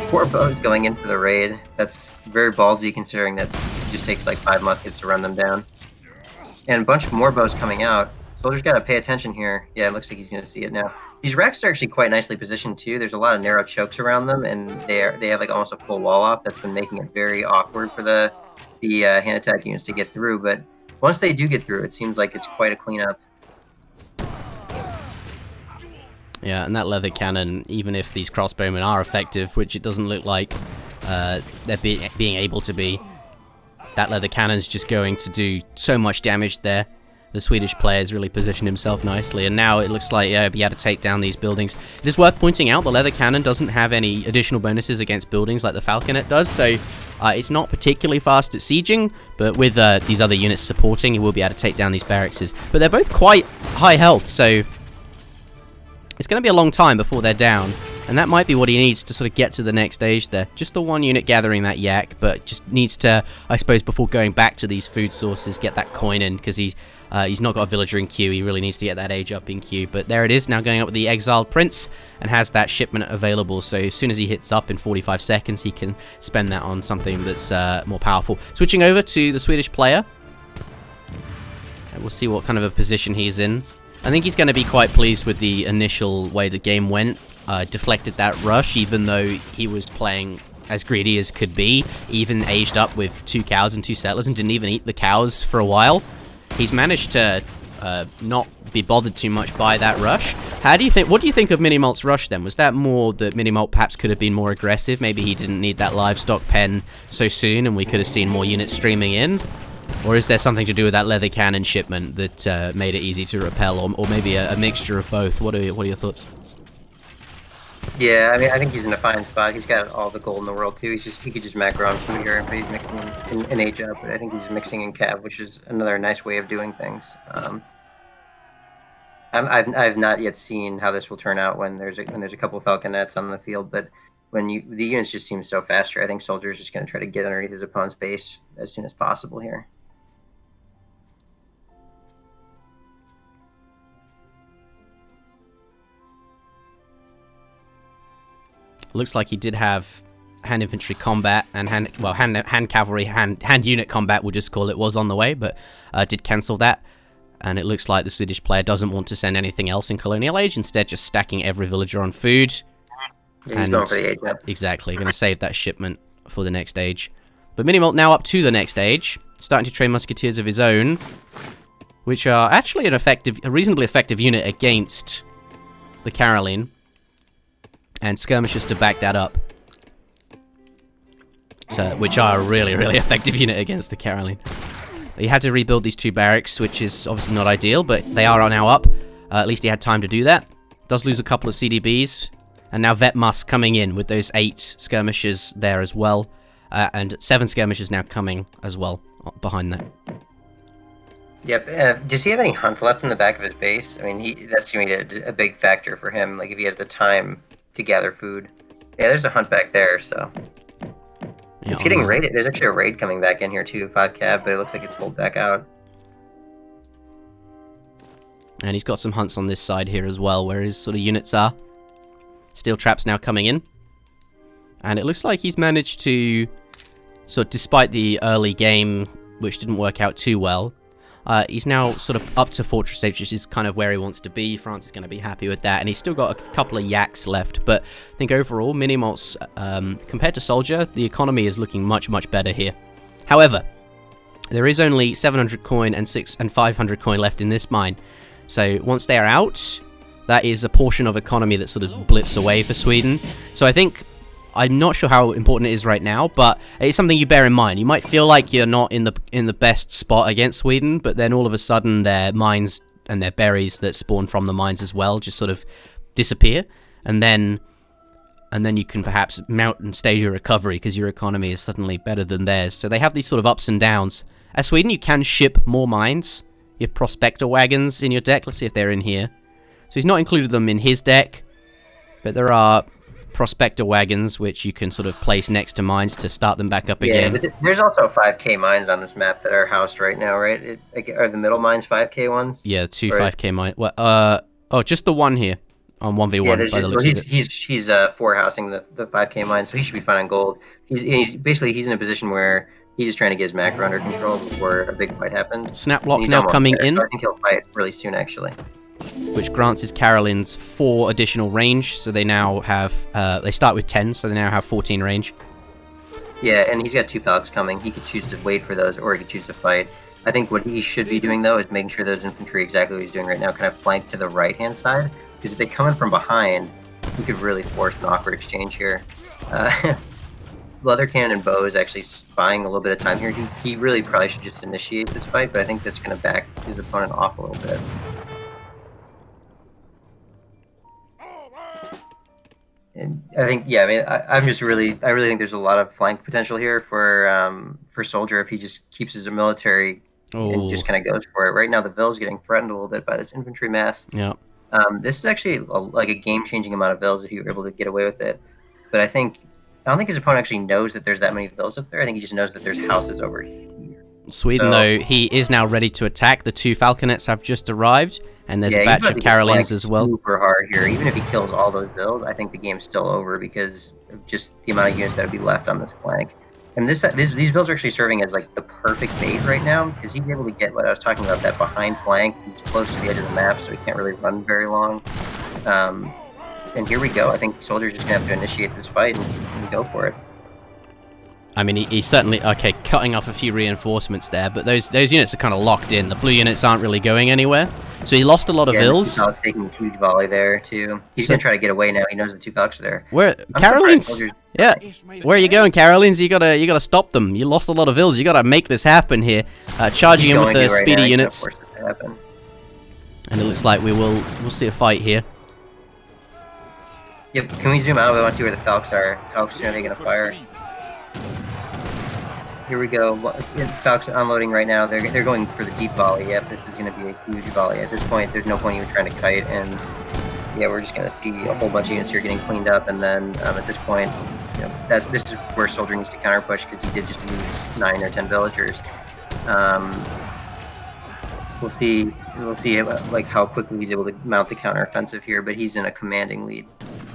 4 bows going in for the raid. That's very ballsy, considering that it just takes like 5 muskets to run them down. And a bunch more bows coming out. SoldieR's got to pay attention here. Yeah, it looks like he's going to see it now. These racks are actually quite nicely positioned, too. There's a lot of narrow chokes around them, and they have like almost a full wall off. That's been making it very awkward for the hand attack units to get through, but once they do get through, it seems like it's quite a cleanup. Yeah, and that leather cannon, even if these crossbowmen are effective, which it doesn't look like they're being able to be, that leather cannon's just going to do so much damage there. The Swedish player's really positioned himself nicely, and now it looks like he'll be able to take down these buildings. It is worth pointing out the leather cannon doesn't have any additional bonuses against buildings like the falconet does, so it's not particularly fast at sieging, but with these other units supporting, he will be able to take down these barracks. But they're both quite high health, so it's going to be a long time before they're down, and that might be what he needs to sort of get to the next stage there. Just the one unit gathering that yak, but just needs to, I suppose, before going back to these food sources, get that coin in, because he's not got a villager in queue. He really needs to get that age up in queue. But there it is, now going up with the exiled prince, and has that shipment available. So as soon as he hits up in 45 seconds, he can spend that on something that's more powerful. Switching over to the Swedish player, and we'll see what kind of a position he's in. I think he's going to be quite pleased with the initial way the game went. Deflected that rush, even though he was playing as greedy as could be. Even aged up with 2 cows and 2 settlers and didn't even eat the cows for a while. He's managed to not be bothered too much by that rush. What do you think of minimoult's rush then? Was that more that minimoult perhaps could have been more aggressive? Maybe he didn't need that livestock pen so soon and we could have seen more units streaming in? Or is there something to do with that leather cannon shipment that made it easy to repel, or maybe a mixture of both? What are your thoughts? Yeah, I mean, I think he's in a fine spot. He's got all the gold in the world too. He could just macro on food here, but he's mixing in age up. But I think he's mixing in cav, which is another nice way of doing things. I've not yet seen how this will turn out when there's a couple of falconets on the field, but when the units just seem so faster, I think SoldieR's just going to try to get underneath his opponent's base as soon as possible here. Looks like he did have hand infantry combat and hand cavalry, hand unit combat, we'll just call it, was on the way, but did cancel that. And it looks like the Swedish player doesn't want to send anything else in colonial age, instead just stacking every villager on food. Yeah, he's going for the age up. Exactly, going to save that shipment for the next age. But minimoult now up to the next age, starting to train musketeers of his own, which are actually a reasonably effective unit against the Caroline. And skirmishers to back that up, which are a really, really effective unit against the Caroline. He had to rebuild these 2 barracks, which is obviously not ideal, but they are now up. At least he had time to do that. Does lose a couple of CDBs, and now Vetmus coming in with those 8 skirmishers there as well, and 7 skirmishers now coming as well behind that. Yep. Does he have any hunt left in the back of his base? I mean, that's going to be a big factor for him. Like if he has the time to gather food. Yeah, there's a hunt back there, so yeah, it's getting raided. There's actually a raid coming back in here too, 5 cav, but it looks like it's pulled back out. And he's got some hunts on this side here as well, where his sort of units are. Steel traps now coming in, and it looks like he's managed to, sort of, despite the early game, which didn't work out too well, he's now sort of up to Fortress H, which is kind of where he wants to be. France is going to be happy with that, and he's still got a couple of yaks left. But I think overall, minimoult's, compared to SoldieR, the economy is looking much, much better here. However, there is only 700 coin and 500 coin left in this mine. So once they are out, that is a portion of economy that sort of blips away for Sweden. So I think I'm not sure how important it is right now, but it's something you bear in mind. You might feel like you're not in the best spot against Sweden, but then all of a sudden their mines and their berries that spawn from the mines as well just sort of disappear, and then you can perhaps mount and stage your recovery because your economy is suddenly better than theirs. So they have these sort of ups and downs. As Sweden, you can ship more mines. You have prospector wagons in your deck. Let's see if they're in here. So he's not included them in his deck, but there are prospector wagons which you can sort of place next to mines to start them back up again. But there's also 5k mines on this map that are housed right now, right? Are the middle mines 5k ones? Yeah, two 5k mines. Well, oh, just the one here on 1v1. Yeah, by the looks of it. he's for housing the 5k mines, so he should be fine on gold. He's basically in a position where he's just trying to get his macro under control before a big fight happens. Snap lock now coming in. So I think he'll fight really soon, actually. Which grants his Carolines 4 additional range, so they now have, they start with 10, so they now have 14 range. Yeah, and he's got 2 Falcons coming. He could choose to wait for those, or he could choose to fight. I think what he should be doing, though, is making sure those infantry, exactly what he's doing right now, kind of flank to the right-hand side, because if they come in from behind, he could really force an awkward exchange here. Leather Cannon and Bow is actually buying a little bit of time here. He really probably should just initiate this fight, but I think that's going to back his opponent off a little bit. And I think, yeah, I mean, I really think there's a lot of flank potential here for SoldieR if he just keeps his military and just kind of goes for it. Right now, the Ville's getting threatened a little bit by this infantry mass. Yeah. This is actually like a game-changing amount of Villes if you're able to get away with it. But I don't think his opponent actually knows that there's that many Villes up there. I think he just knows that there's houses over here. Sweden, though, he is now ready to attack. The 2 Falconets have just arrived, and there's a batch of Carolines as well. Super hard here. Even if he kills all those Villes, I think the game's still over because of just the amount of units that would be left on this flank. And these Villes are actually serving as like the perfect bait right now because he's able to get what I was talking about, that behind flank. He's close to the edge of the map, so he can't really run very long. And here we go. I think SoldieR's just gonna have to initiate this fight and go for it. I mean, he's certainly, okay, cutting off a few reinforcements there, but those units are kind of locked in. The blue units aren't really going anywhere. So he lost a lot of Villes. He's taking a huge volley there, too. He's going to try to get away now. He knows the 2 Falcons are there. Where, Carolines? Yeah. Where are you going, Carolines? You gotta stop them. You lost a lot of Villes. You gotta make this happen here. Charging in with the speedy units. And it looks like we'll see a fight here. Yep, can we zoom out? We want to see where the Falcons are. How soon are they going to fire? Here we go. Falcons unloading right now. They're going for the deep volley. Yep, this is going to be a huge volley. At this point, there's no point even trying to kite, and yeah, we're just going to see a whole bunch of units here getting cleaned up, and then at this point, you know, this is where SoldieR needs to counter push because he did just lose 9 or 10 villagers. We'll see like how quickly he's able to mount the counter offensive here, but he's in a commanding lead.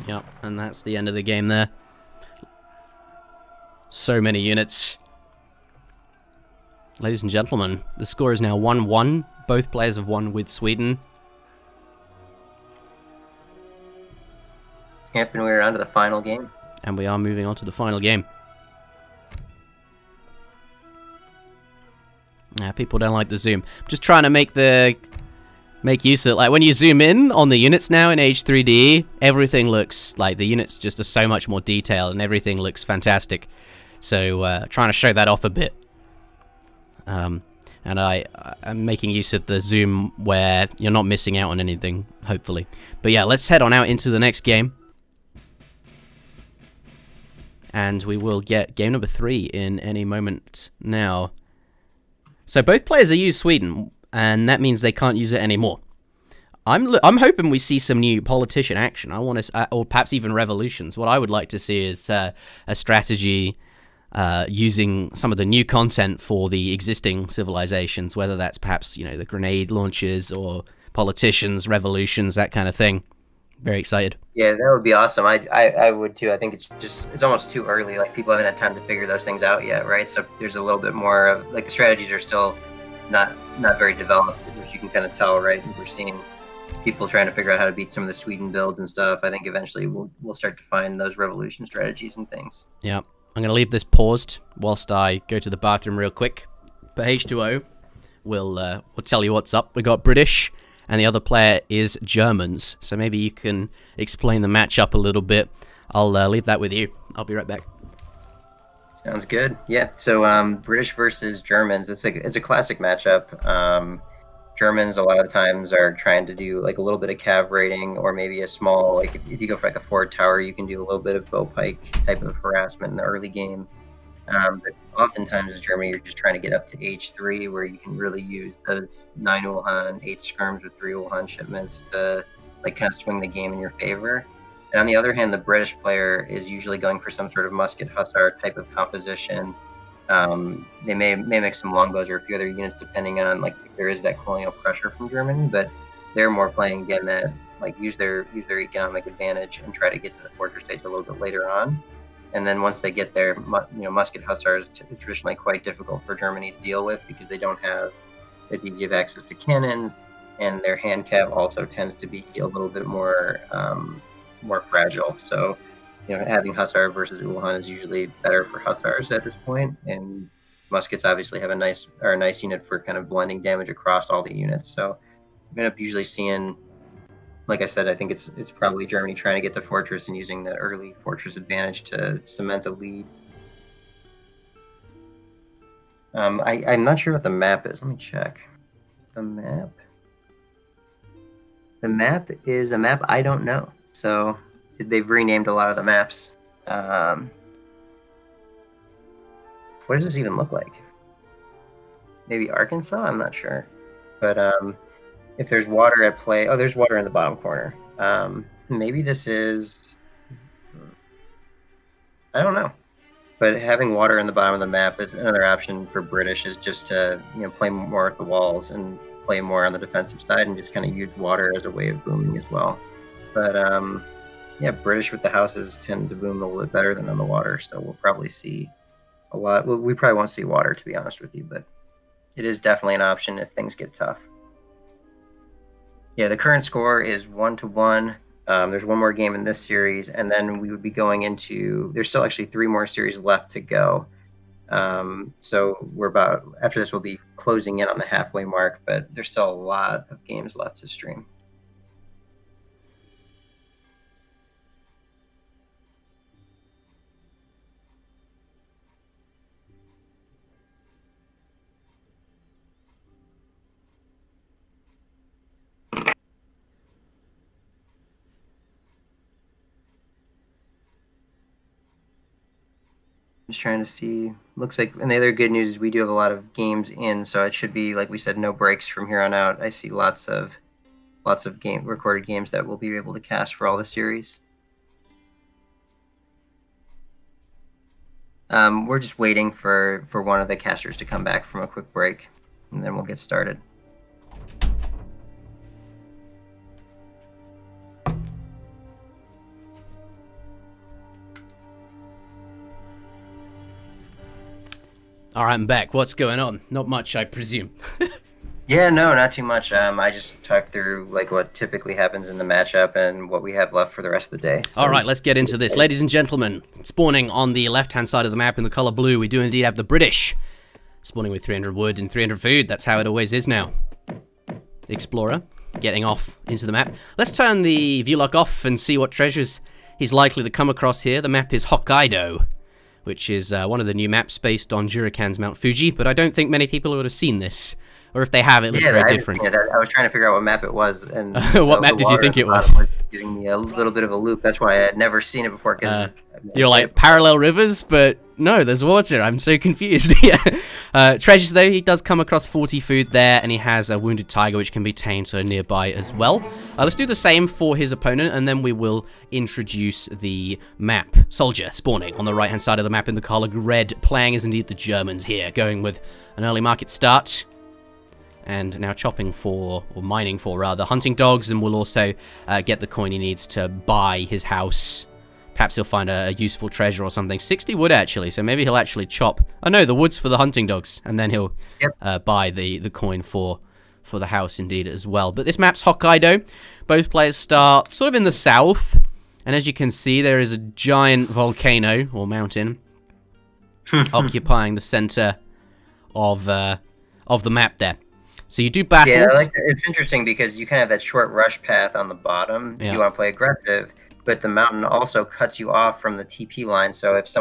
Yep, and that's the end of the game there. So many units. Ladies and gentlemen, the score is now 1-1. Both players have won with Sweden. Yep, and we're on to the final game. And we are moving on to the final game. Yeah, people don't like the zoom. I'm just trying to make use of it. Like when you zoom in on the units now in H3D, everything looks like the units just are so much more detailed and everything looks fantastic. So trying to show that off a bit. And I'm making use of the zoom where you're not missing out on anything, hopefully. But yeah, let's head on out into the next game. And we will get game number 3 in any moment now. So both players are used Sweden, and that means they can't use it anymore. I'm hoping we see some new politician action. I want to, or perhaps even revolutions. What I would like to see is a strategy using some of the new content for the existing civilizations, whether that's perhaps, you know, the grenade launchers or politicians, revolutions, that kind of thing. Very excited. Yeah, that would be awesome. I would too. I think it's almost too early. Like people haven't had time to figure those things out yet, right? So there's a little bit more of like the strategies are still not very developed, which you can kind of tell, right? We're seeing people trying to figure out how to beat some of the Sweden builds and stuff. I think eventually we'll start to find those revolution strategies and things. Yeah. I'm going to leave this paused whilst I go to the bathroom real quick. But H2O will tell you what's up. We got British, and the other player is Germans. So maybe you can explain the matchup a little bit. I'll leave that with you. I'll be right back. Sounds good. Yeah. So British versus Germans. It's a classic matchup. Germans a lot of times are trying to do like a little bit of cav raiding, or maybe a small, like if you go for like a forward tower, you can do a little bit of bow pike type of harassment in the early game. But oftentimes as Germany, you're just trying to get up to H3, where you can really use those 9 Ulhan, 8 skirms with 3 Ulhan shipments to like kind of swing the game in your favor. And on the other hand, the British player is usually going for some sort of musket hussar type of composition. They may mix some longbows or a few other units depending on like if there is that colonial pressure from Germany, but they're more playing again that like use their economic advantage and try to get to the fortress stage a little bit later on. And then once they get there, musket hussars are traditionally quite difficult for Germany to deal with because they don't have as easy of access to cannons, and their hand cav also tends to be a little bit more fragile. So having Hussar versus Ulhan is usually better for Hussars at this point, and muskets obviously have a nice unit for kind of blending damage across all the units. So you end up usually seeing, like I said, I think it's probably Germany trying to get the fortress and using that early fortress advantage to cement a lead. I'm not sure what the map is. Let me check. The map. The map is a map I don't know. So they've renamed a lot of the maps. What does this even look like? Maybe Arkansas? I'm not sure. But if there's water at play... Oh, there's water in the bottom corner. Maybe this is... I don't know. But having water in the bottom of the map is another option for British, is just to play more at the walls and play more on the defensive side and just kind of use water as a way of booming as well. But yeah, British with the houses tend to boom a little bit better than on the water, so we'll probably see a lot. Well, we probably won't see water, to be honest with you, but it is definitely an option if things get tough. Yeah, the current score is 1-1. There's one more game in this series, and then we would be going into... There's still actually 3 more series left to go. So we're about... After this, we'll be closing in on the halfway mark, but there's still a lot of games left to stream. Just trying to see. Looks like, and the other good news is we do have a lot of games in, so it should be, like we said, no breaks from here on out. I see lots of recorded games that we'll be able to cast for all the series. We're just waiting for one of the casters to come back from a quick break, and then we'll get started. All right, I'm back. What's going on? Not much, I presume. Yeah, no, not too much. I just talked through like what typically happens in the matchup and what we have left for the rest of the day. So, all right, let's get into this. Ladies and gentlemen, spawning on the left-hand side of the map in the color blue, we do indeed have the British. Spawning with 300 wood and 300 food. That's how it always is now. The Explorer getting off into the map. Let's turn the view lock off and see what treasures he's likely to come across here. The map is Hokkaido, which is one of the new maps based on Jurikan's Mount Fuji, but I don't think many people would have seen this. Or if they have, it looks very different. I was trying to figure out what map it was. And what map did you think it was? Giving me a little bit of a loop. That's why I had never seen it before. You're like, parallel rivers? But no, there's water. I'm so confused. Yeah. Treasures, though, he does come across 40 food there, and he has a wounded tiger, which can be tamed so nearby as well. Let's do the same for his opponent, and then we will introduce the map. SoldieR spawning on the right-hand side of the map in the color red, playing as indeed the Germans here, going with an early market start. And now chopping for, or mining for rather, hunting dogs, and will also get the coin he needs to buy his house. Perhaps he'll find a useful treasure or something. 60 wood, actually, so maybe he'll actually chop... Oh, no, the wood's for the hunting dogs, and then he'll buy the coin for the house, indeed, as well. But this map's Hokkaido. Both players start sort of in the south, and as you can see, there is a giant volcano, or mountain, occupying the center of the map there. So you do battles. Yeah, it's interesting because you kind of have that short rush path on the bottom if you want to play aggressive, but the mountain also cuts you off from the TP line. So if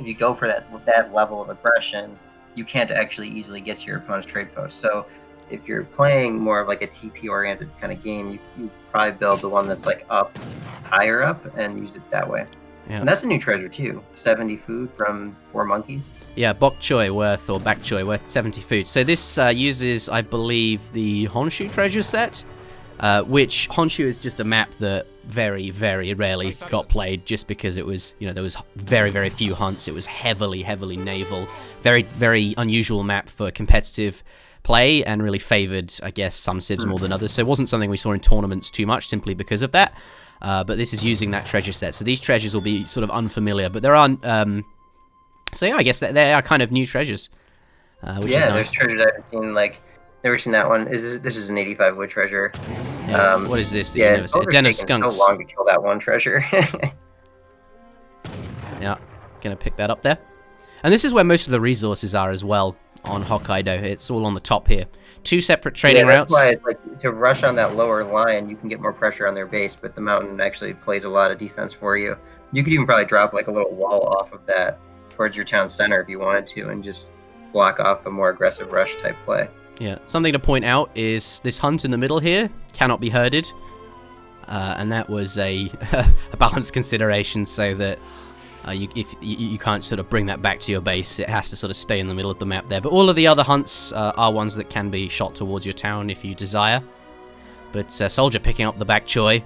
you go for that level of aggression, you can't actually easily get to your opponent's trade post. So if you're playing more of like a TP oriented kind of game, you probably build the one that's like higher up, and use it that way. Yeah. And that's a new treasure too. 70 food from 4 monkeys. Yeah, bok choy worth, or bak choy worth 70 food. So this uses, I believe, the Honshu treasure set, which Honshu is just a map that very, very rarely got played, just because it was, there was very, very few hunts. It was heavily, heavily naval. Very, very unusual map for competitive play, and really favored, I guess, some civs more than others. So it wasn't something we saw in tournaments too much, simply because of that. But this is using that treasure set. So these treasures will be sort of unfamiliar, but there are, so yeah, I guess they are kind of new treasures. Which is nice. There's treasures I haven't seen, like, never seen that one. This is an 85 wood treasure. Yeah, what is this? Yeah, it's taken so long to kill that one treasure. Yeah, gonna pick that up there. And this is where most of the resources are as well on Hokkaido. It's all on the top here. 2 separate trading routes. That's why it's like, to rush on that lower line, you can get more pressure on their base, but the mountain actually plays a lot of defense for you. You could even probably drop like a little wall off of that towards your town center if you wanted to, and just block off a more aggressive rush type play. Yeah, something to point out is this hunt in the middle here cannot be herded, and that was a balanced consideration, so that if you can't sort of bring that back to your base, it has to sort of stay in the middle of the map there. But all of the other hunts are ones that can be shot towards your town if you desire. But SoldieR picking up the bak choy,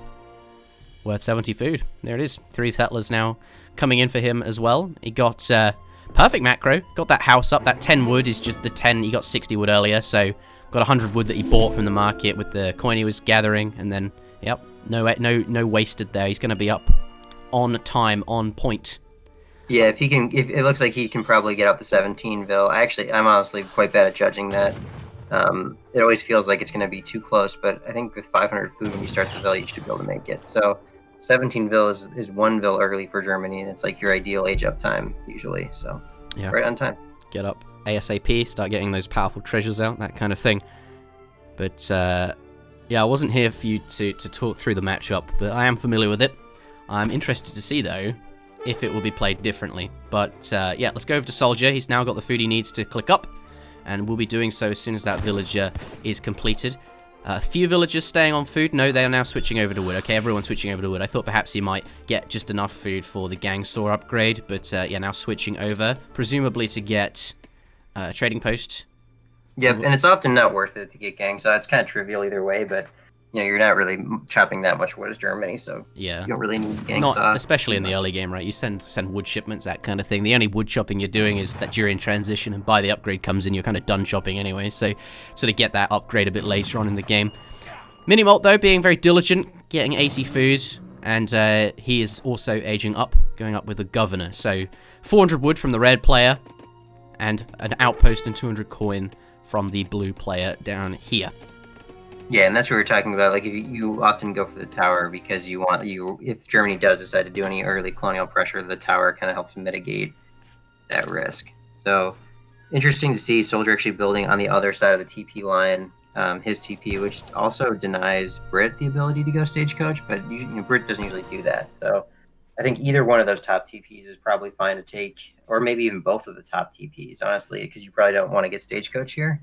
worth 70 food. There it is. 3 settlers now coming in for him as well. He got perfect macro, got that house up. That 10 wood is just the 10. He got 60 wood earlier, so got 100 wood that he bought from the market with the coin he was gathering, and then yep, no wasted there. He's going to be up on time, on point. Yeah, if it looks like he can probably get up to 17ville. I'm honestly quite bad at judging that. It always feels like it's going to be too close, but I think with 500 food when you start the ville, you should be able to make it. So 17ville is 1 ville early for Germany, and it's like your ideal age up time usually. So yeah, right on time. Get up ASAP, start getting those powerful treasures out, that kind of thing. But yeah, I wasn't here for you to talk through the matchup, but I am familiar with it. I'm interested to see though if it will be played differently. But yeah, let's go over to SoldieR. He's now got the food he needs to click up, and we'll be doing so as soon as that villager is completed. A few villagers staying on food. No, they are now switching over to wood. Okay, everyone's switching over to wood. I thought perhaps he might get just enough food for the gang saw upgrade, but yeah, now switching over, presumably to get a trading post. Yep, and it's often not worth it to get gang saw. It's kind of trivial either way, but you're not really chopping that much wood as Germany, so yeah, you don't really need gang saw. Especially in the early game, right? You send wood shipments, that kind of thing. The only wood chopping you're doing is that during transition, and by the upgrade comes in, you're kind of done chopping anyway, so to get that upgrade a bit later on in the game. Minimoult, though, being very diligent, getting 80 food, and he is also aging up, going up with the governor. So 400 wood from the red player, and an outpost and 200 coin from the blue player down here. Yeah, and that's what we're talking about. Like, if you often go for the tower because if Germany does decide to do any early colonial pressure, the tower kind of helps mitigate that risk. So, interesting to see SoldieR actually building on the other side of the TP line, his TP, which also denies Brit the ability to go stagecoach, but Brit doesn't usually do that. So, I think either one of those top TPs is probably fine to take, or maybe even both of the top TPs, honestly, because you probably don't want to get stagecoach here.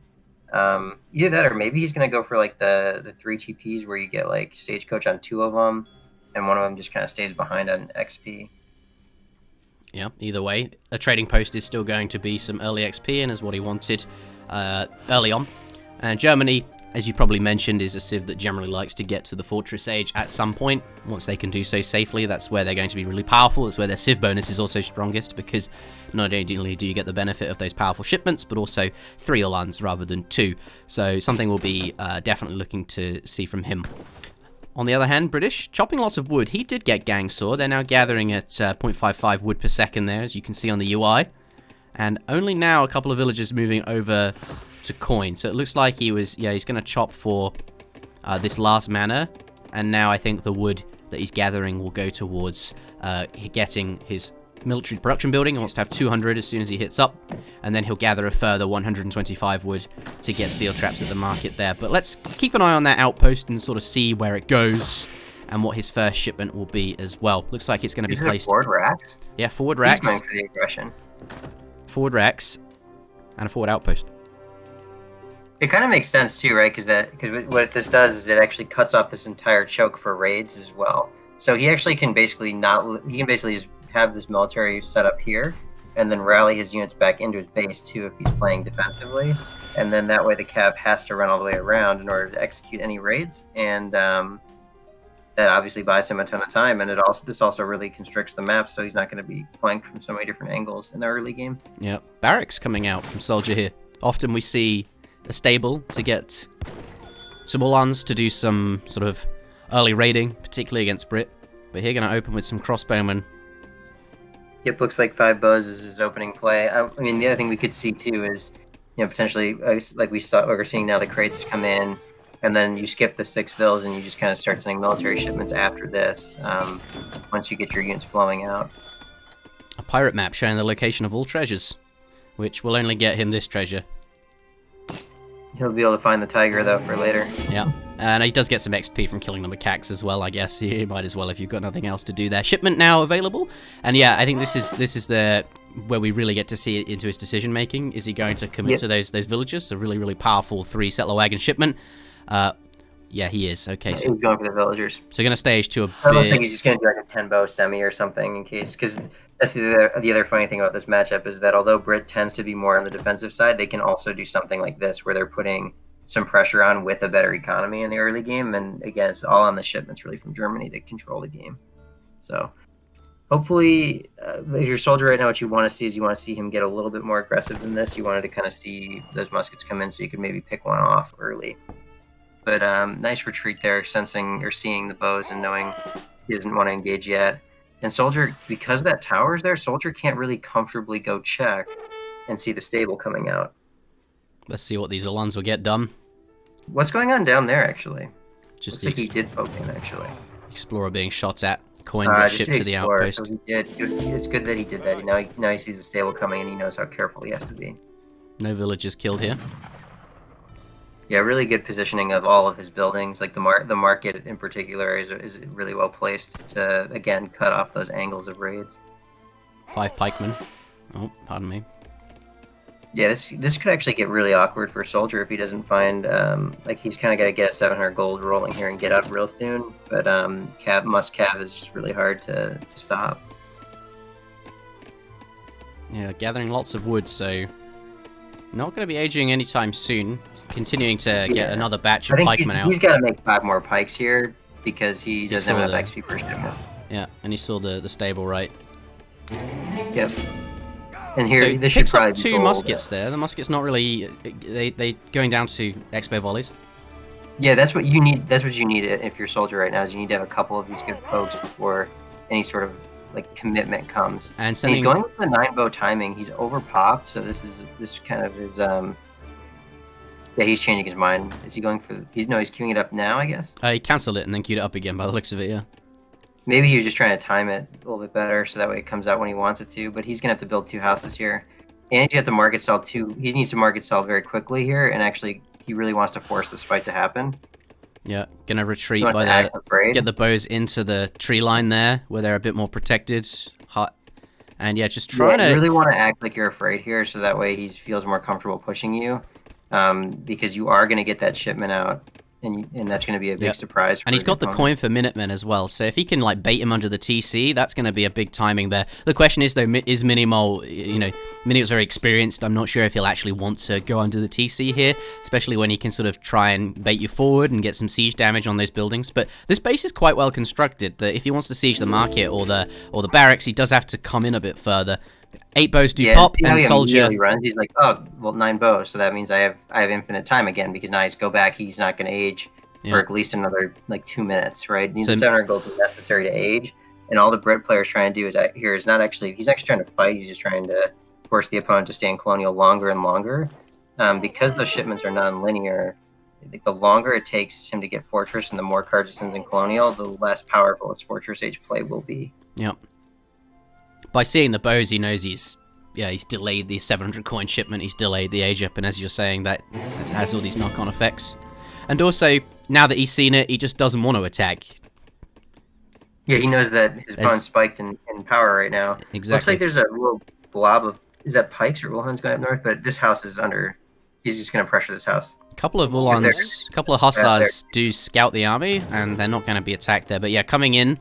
Either that, or maybe he's going to go for like the 3 TPs where you get like stagecoach on 2 of them, and one of them just kind of stays behind on XP. Yeah, either way, a trading post is still going to be some early XP, and is what he wanted early on. And Germany, as you probably mentioned, is a civ that generally likes to get to the fortress age at some point. Once they can do so safely, that's where they're going to be really powerful. That's where their civ bonus is also strongest, because not only do you get the benefit of those powerful shipments, but also 3 Olans rather than 2. So something we'll be definitely looking to see from him. On the other hand, British, chopping lots of wood. He did get gang saw. They're now gathering at 0.55 wood per second there, as you can see on the UI. And only now a couple of villagers moving over to coin. So it looks like he's going to chop for this last manor. And now I think the wood that he's gathering will go towards getting his military production building. He wants to have 200 as soon as he hits up. And then he'll gather a further 125 wood to get steel traps at the market there. But let's keep an eye on that outpost and sort of see where it goes. and what his first shipment will be as well. Looks like it's going to be placed. Forward racks? Yeah, forward He's racks. going for the aggression. Forward racks, and a forward outpost. It kind of makes sense too, right? Because what this does is it actually cuts off this entire choke for raids as well. So he actually can basically just have this military set up here, and then rally his units back into his base too if he's playing defensively, and then that way the cav has to run all the way around in order to execute any raids, and that obviously buys him a ton of time, and this also really constricts the map, so he's not going to be flanked from so many different angles in the early game. Yep, barracks coming out from SoldieR here. Often we see a stable to get some Uhlans to do some sort of early raiding, particularly against Brit, but here going to open with some crossbowmen. Yep, looks like 5 bows is his opening play. I mean, the other thing we could see too is, potentially, like we're seeing now, the crates come in, and then you skip the 6 vills and you just kind of start sending military shipments after this, once you get your units flowing out. A pirate map showing the location of all treasures, which will only get him this treasure. He'll be able to find the tiger, though, for later. Yeah, and he does get some XP from killing the macaques as well, I guess. You might as well if you've got nothing else to do there. Shipment now available, and yeah, I think this is the where we really get to see it into his decision making. Is he going to commit to those villages? A really, really powerful 3 settler wagon shipment. Yeah, he is. Okay, so he's going for the villagers. So going to stage to a bit. I don't think he's just going to do like a 10 bow semi or something in case, because that's the other funny thing about this matchup is that although Brit tends to be more on the defensive side, they can also do something like this where they're putting some pressure on with a better economy in the early game, and again, it's all on the shipments really from Germany to control the game. So hopefully, if you're SoldieR right now, what you want to see is you want to see him get a little bit more aggressive than this. You wanted to kind of see those muskets come in so you could maybe pick one off early. But nice retreat there, sensing or seeing the bows and knowing he doesn't want to engage yet. And SoldieR, because that tower's there, SoldieR can't really comfortably go check and see the stable coming out. Let's see what these Uhlans will get done. What's going on down there, actually? Just looks like he did poke in, actually. Explorer being shot at. Coin gets shipped to the outpost. So he did. It's good that he did that. Now he sees the stable coming and he knows how careful he has to be. No villagers killed here. Yeah, really good positioning of all of his buildings. Like the market in particular is really well placed to, again, cut off those angles of raids. 5 pikemen. Oh, pardon me. Yeah, this could actually get really awkward for SoldieR if he doesn't find, like he's kind of got to get a 700 gold rolling here and get up real soon. But cav is just really hard to stop. Yeah, gathering lots of wood, so not going to be aging anytime soon. Continuing to get another batch of pikemen out. He's got to make 5 more pikes here because he doesn't have enough XP per shipment. Yeah, and he saw the stable, right? Yep. And here, so this should picks up probably 2 muskets there. The muskets not really... They going down to expo volleys. Yeah, that's what you need. That's what you need if you're SoldieR right now. Is you need to have a couple of these good pokes before any sort of like commitment comes. And he's going with the 9 bow timing. He's over popped, so this kind of is yeah, he's changing his mind. Is he going for? He's queuing it up now, I guess. He cancelled it and then queued it up again by the looks of it. Yeah. Maybe he was just trying to time it a little bit better so that way it comes out when he wants it to. But he's gonna have to build 2 houses here, and you have to market sell 2. He needs to market sell very quickly here, and actually, he really wants to force this fight to happen. Yeah, gonna retreat by the get the bows into the tree line there where they're a bit more protected. Hot, and yeah, just trying to. You really want to act like you're afraid here, so that way he feels more comfortable pushing you, because you are gonna get that shipment out. And that's going to be a big surprise. And he's got the coin for Minutemen as well. So if he can like bait him under the TC, that's going to be a big timing there. The question is though, is minimoult? Minimal's very experienced. I'm not sure if he'll actually want to go under the TC here, especially when he can sort of try and bait you forward and get some siege damage on those buildings. But this base is quite well constructed. That if he wants to siege the market or the barracks, he does have to come in a bit further. 8 bows do pop, and SoldieR runs. He's like, oh, well, 9 bows, so that means I have infinite time again because now he's go back. He's not going to age for at least another like 2 minutes, right? He needs 700 gold necessary to age, and all the Brit players trying to do is not actually. He's actually trying to fight. He's just trying to force the opponent to stay in colonial longer and longer, because those shipments are non-linear. The longer it takes him to get fortress, and the more cards he sends in colonial, the less powerful his fortress age play will be. Yep. By seeing the bows, he knows he's delayed the 700 coin shipment, he's delayed the age up, and as you're saying, that has all these knock-on effects. And also, now that he's seen it, he just doesn't want to attack. Yeah, he knows that his opponent's spiked in power right now. Exactly. Looks like there's a little blob of, is that pikes or Ulhans going up north? But this house is under, he's just going to pressure this house. A couple of Uhlans, a couple of Hussars do scout the army, and they're not going to be attacked there. But yeah, coming in.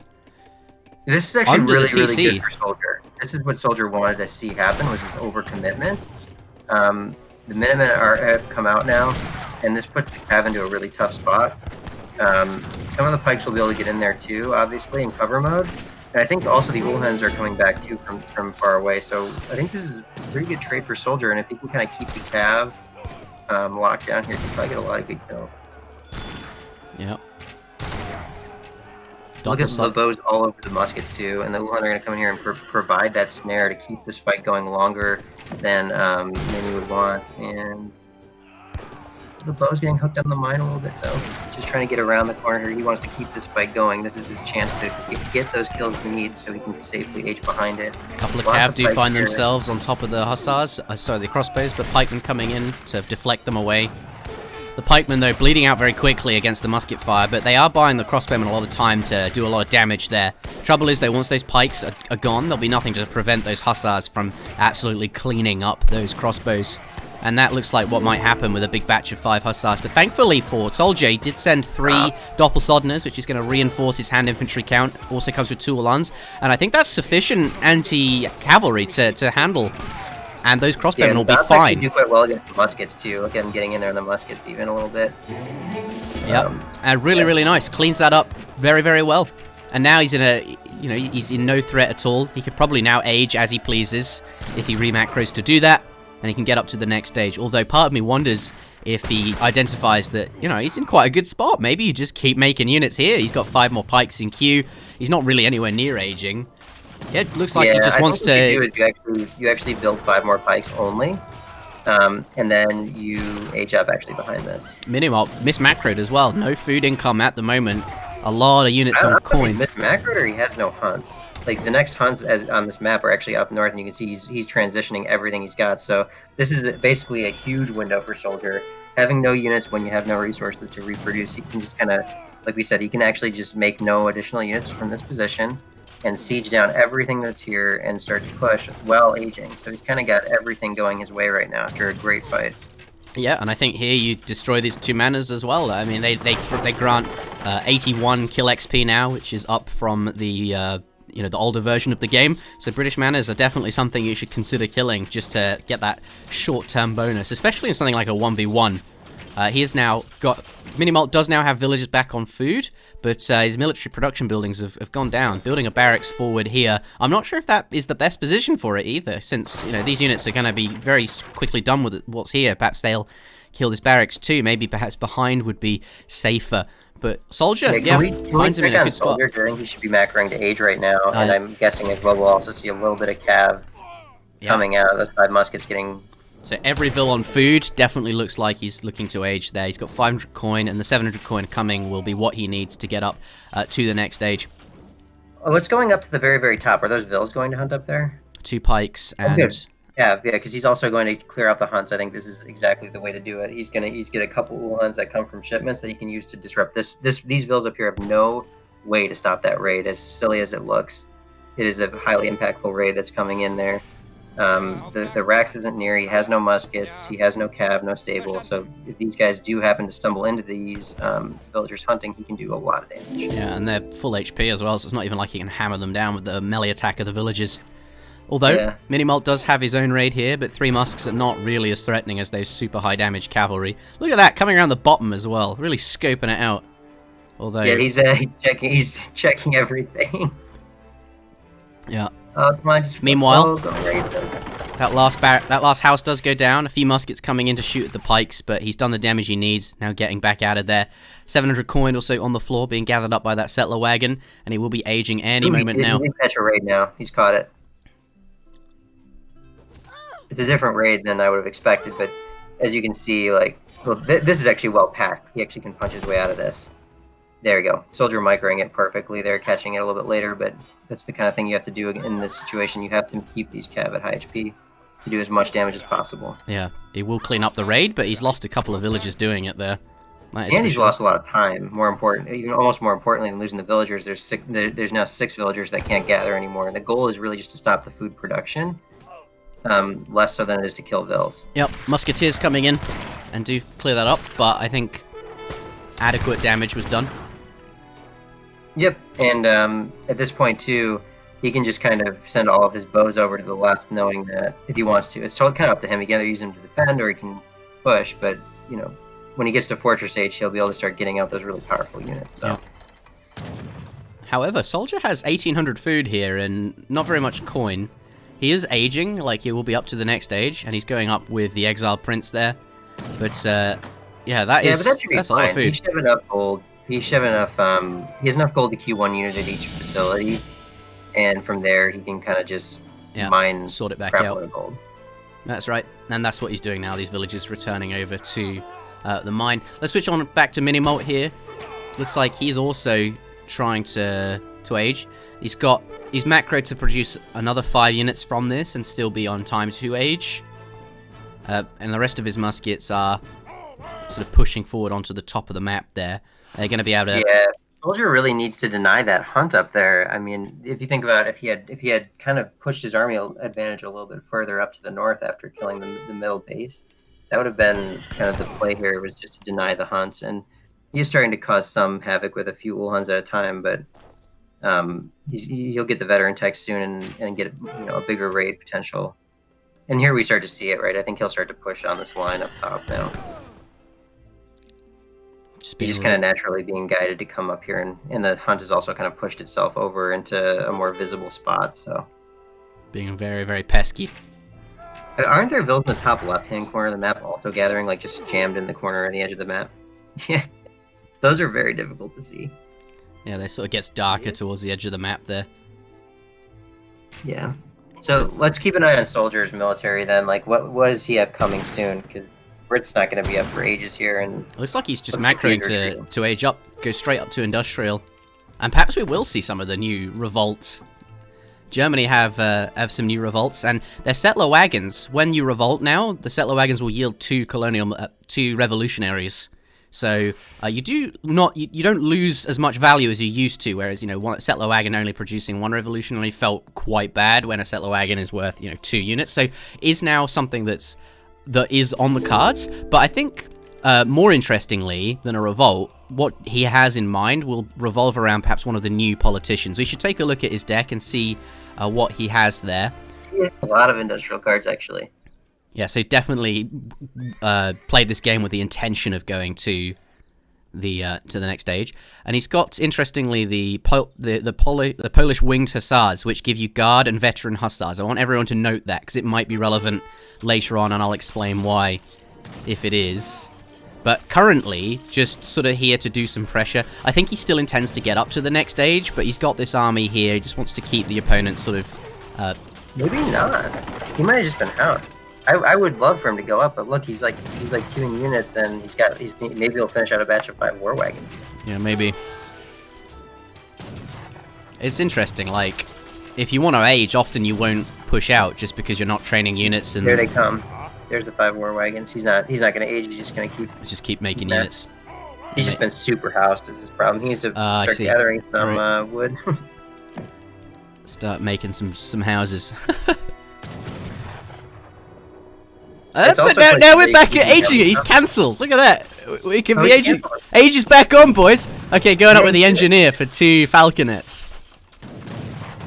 This is actually Under really, the really TC. good for SoldieR. This is what SoldieR wanted to see happen, was this overcommitment. The Minutemen have come out now, and this puts the Cav into a really tough spot. Some of the pikes will be able to get in there too, obviously, in cover mode. And I think also the Uhlans are coming back too from far away. So I think this is a pretty good trade for SoldieR, and if he can kind of keep the Cav locked down here, he can probably get a lot of good kills. Yep. Look at the bows all over the muskets too, and the Uhlans are going to come in here and provide that snare to keep this fight going longer than you would want. And the bow's getting hooked on the mine a little bit though. Just trying to get around the corner here. He wants to keep this fight going. This is his chance to get those kills he needs so he can safely age behind it. A couple of Cav do find themselves on top of the Hussars, sorry, the crossbows, but pikemen coming in to deflect them away. The pikemen, though, bleeding out very quickly against the musket fire, but they are buying the crossbowmen a lot of time to do a lot of damage there. Trouble is, though, once those pikes are gone, there'll be nothing to prevent those Hussars from absolutely cleaning up those crossbows. And that looks like what might happen with a big batch of 5 Hussars. But thankfully for SoldieR, he did send 3 Doppelsodners, which is going to reinforce his hand infantry count. Also comes with 2 Uhlans. And I think that's sufficient anti-cavalry to handle. And those crossbowmen will be fine. Do quite well against the muskets too. Look at him getting in there in the muskets even a little bit. Yep, and really, really nice. Cleans that up very, very well. And now he's in a, he's in no threat at all. He could probably now age as he pleases if he remacros to do that, and he can get up to the next stage. Although part of me wonders if he identifies that, he's in quite a good spot. Maybe you just keep making units here. He's got 5 more pikes in queue. He's not really anywhere near aging. Yeah, it looks like he just wants to. What you do is you actually build 5 more pikes only, and then you age up actually behind this. Minimoult mismacroed as well. No food income at the moment. A lot of units on coin. Mismacroed, or he has no hunts. Like the next hunts on this map are actually up north, and you can see he's transitioning everything he's got. So this is basically a huge window for SoldieR. Having no units when you have no resources to reproduce, he can just kind of, like we said, he can actually just make no additional units from this position and siege down everything that's here and start to push while aging. So he's kind of got everything going his way right now after a great fight. Yeah, and I think here you destroy these 2 manors as well. I mean, they grant 81 kill XP now, which is up from the the older version of the game. So British manors are definitely something you should consider killing just to get that short-term bonus, especially in something like a 1v1. He has now got... Minimoult does now have villagers back on food, but his military production buildings have gone down. Building a barracks forward here, I'm not sure if that is the best position for it either, since these units are going to be very quickly done with what's here. Perhaps they'll kill this barracks too. Maybe perhaps behind would be safer. But SoldieR, finds him in a good spot. I think he should be macroing to age right now, and I'm guessing as well we'll also see a little bit of cav coming out. Those 5 muskets getting... So every vill on food definitely looks like he's looking to age there. He's got 500 coin, and the 700 coin coming will be what he needs to get up to the next stage. Oh, what's going up to the very, very top? Are those vills going to hunt up there? 2 pikes and... Yeah, because he's also going to clear out the hunts. I think this is exactly the way to do it. He's get a couple Uhlans that come from shipments that he can use to disrupt this. These vills up here have no way to stop that raid. As silly as it looks, it is a highly impactful raid that's coming in there. The Rax isn't near. He has no muskets. He has no cav, no stable. So if these guys do happen to stumble into these villagers hunting, he can do a lot of damage. Yeah, and they're full HP as well, so it's not even like he can hammer them down with the melee attack of the villagers. Although, Minimoult does have his own raid here, but 3 musks are not really as threatening as those super high damage cavalry. Look at that, coming around the bottom as well, really scoping it out. Although... Yeah, he's checking everything. Yeah. Come on, meanwhile, that last house does go down. A few muskets coming in to shoot at the pikes, but he's done the damage he needs. Now getting back out of there. 700 coin also on the floor, being gathered up by that settler wagon, and he will be aging any moment now. He catch a raid now. He's caught it. It's a different raid than I would have expected, but as you can see, this is actually well packed. He actually can punch his way out of this. There we go. SoldieR microing it perfectly. They're catching it a little bit later, but that's the kind of thing you have to do in this situation. You have to keep these cav at high HP to do as much damage as possible. Yeah, he will clean up the raid, but he's lost a couple of villagers doing it there. That is And for he's sure. lost a lot of time. More important, even almost more importantly than losing the villagers, there's now 6 villagers that can't gather anymore. And the goal is really just to stop the food production, less so than it is to kill vills. Yep, musketeers coming in and do clear that up, but I think adequate damage was done. Yep, and at this point too, he can just kind of send all of his bows over to the left, knowing that if he wants to, it's kind of up to him. He can either use them to defend or he can push. But you know, when he gets to Fortress Age, he'll be able to start getting out those really powerful units. So. Yep. However, SoldieR has 1,800 food here and not very much coin. He is aging, like he will be up to the next age, and he's going up with the Exiled Prince there. But yeah, that's a lot of food. He should have enough gold. He should have enough. He has enough gold to queue 1 unit at each facility, and from there he can kind of just mine, sort it back out. Gold. That's right, and that's what he's doing now. These villagers returning over to the mine. Let's switch on back to minimoult here. Looks like he's also trying to age. He's macro to produce another 5 units from this and still be on time to age. And the rest of his muskets are sort of pushing forward onto the top of the map there. They're going to be able to... Yeah, SoldieR really needs to deny that hunt up there. I mean, if you think about it, if he had kind of pushed his army advantage a little bit further up to the north after killing the middle base, that would have been kind of the play here, was just to deny the hunts. And he's starting to cause some havoc with a few Ulhuns at a time, but he'll get the veteran tech soon and get a bigger raid potential. And here we start to see it, right? I think he'll start to push on this line up top now. He's just kind of naturally being guided to come up here, and the hunt has also kind of pushed itself over into a more visible spot. So, being very, very pesky. Aren't there vills in the top left-hand corner of the map also gathering, like just jammed in the corner on the edge of the map? Yeah, those are very difficult to see. Yeah, they sort of gets darker towards the edge of the map there. Yeah. So let's keep an eye on SoldieR's military then. Like, what does he have coming soon? Because Brit's not going to be up for ages here, and it looks like he's just macroing to age up, go straight up to industrial, and perhaps we will see some of the new revolts. Germany have some new revolts, and their settler wagons. When you revolt now, the settler wagons will yield 2 revolutionaries. So you don't lose as much value as you used to. Whereas one settler wagon only producing 1 revolutionary felt quite bad when a settler wagon is worth 2 units. So is now something that is on the cards. But I think more interestingly than a revolt, what he has in mind will revolve around perhaps one of the new politicians. We should take a look at his deck and see what he has there. He has a lot of industrial cards, actually. Yeah, so definitely played this game with the intention of going to the next stage. And he's got, interestingly, the Polish winged hussars, which give you guard and veteran hussars. I want everyone to note that, because it might be relevant later on, and I'll explain why, if it is. But currently, just sort of here to do some pressure. I think he still intends to get up to the next stage, but he's got this army here. He just wants to keep the opponent sort of... Maybe not. He might have just been housed. I would love for him to go up, but look, he's like queuing units, and maybe he'll finish out a batch of 5 war wagons. Yeah, maybe. It's interesting. Like, if you want to age, often you won't push out just because you're not training units. And there they come. There's the 5 war wagons. He's not going to age. He's just going to keep making units. He's just been super housed. Is his problem. He needs to start gathering some wood. Start making some houses. But now we're back at aging it. He's cancelled. Look at that. We can be aging. Age is back on, boys. Okay, going up with the engineer for 2 falconets.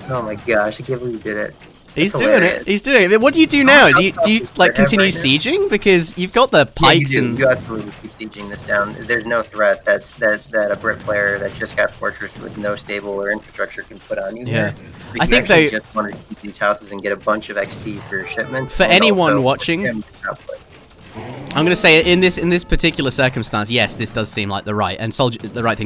Oh my gosh, I can't believe he did it. He's doing it. He's doing it. What do you do now? Do you like continue sieging? Because you've got the pikes and... You absolutely keep sieging this down. There's no threat that a Brit player that just got fortress with no stable or infrastructure can put on you. Yeah. I think they just want to keep these houses and get a bunch of XP for your shipments. For anyone watching, I'm going to say in this particular circumstance, yes, this does seem like the right thing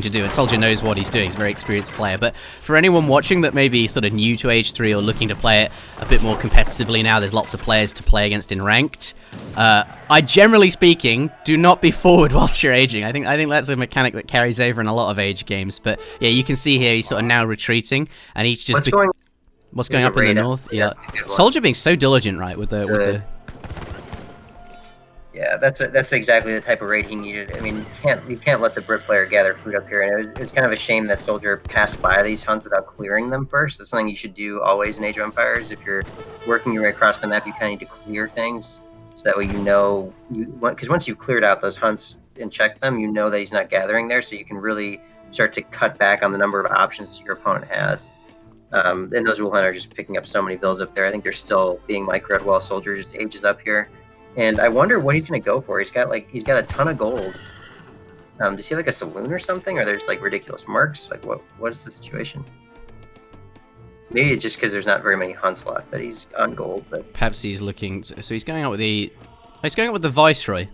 to do, and SoldieR knows what he's doing. He's a very experienced player. But for anyone watching that may be sort of new to Age 3 or looking to play it a bit more competitively now, there's lots of players to play against in ranked. I generally speaking do not be forward whilst you're aging. I think that's a mechanic that carries over in a lot of Age games. But yeah, you can see here he's sort of now retreating, and he's just what's going up in the north. Yeah, SoldieR being so diligent, right, with the Yeah, that's exactly the type of raid he needed. I mean, you can't let the Brit player gather food up here, and it was kind of a shame that SoldieR passed by these hunts without clearing them first. That's something you should do always in Age of Empires. If you're working your way across the map, you kind of need to clear things, so that way you know because once you've cleared out those hunts and checked them, you know that he's not gathering there, so you can really start to cut back on the number of options your opponent has. And those Wool Hunters are just picking up so many vills up there. I think they're still being microed while SoldieR just ages up here. And I wonder what he's going to go for. He's got a ton of gold. Does he have like a saloon or something? Or there's like ridiculous marks? Like what is the situation? Maybe it's just because there's not very many hunts left that he's on gold. But perhaps he's looking. So he's going out with the Viceroy,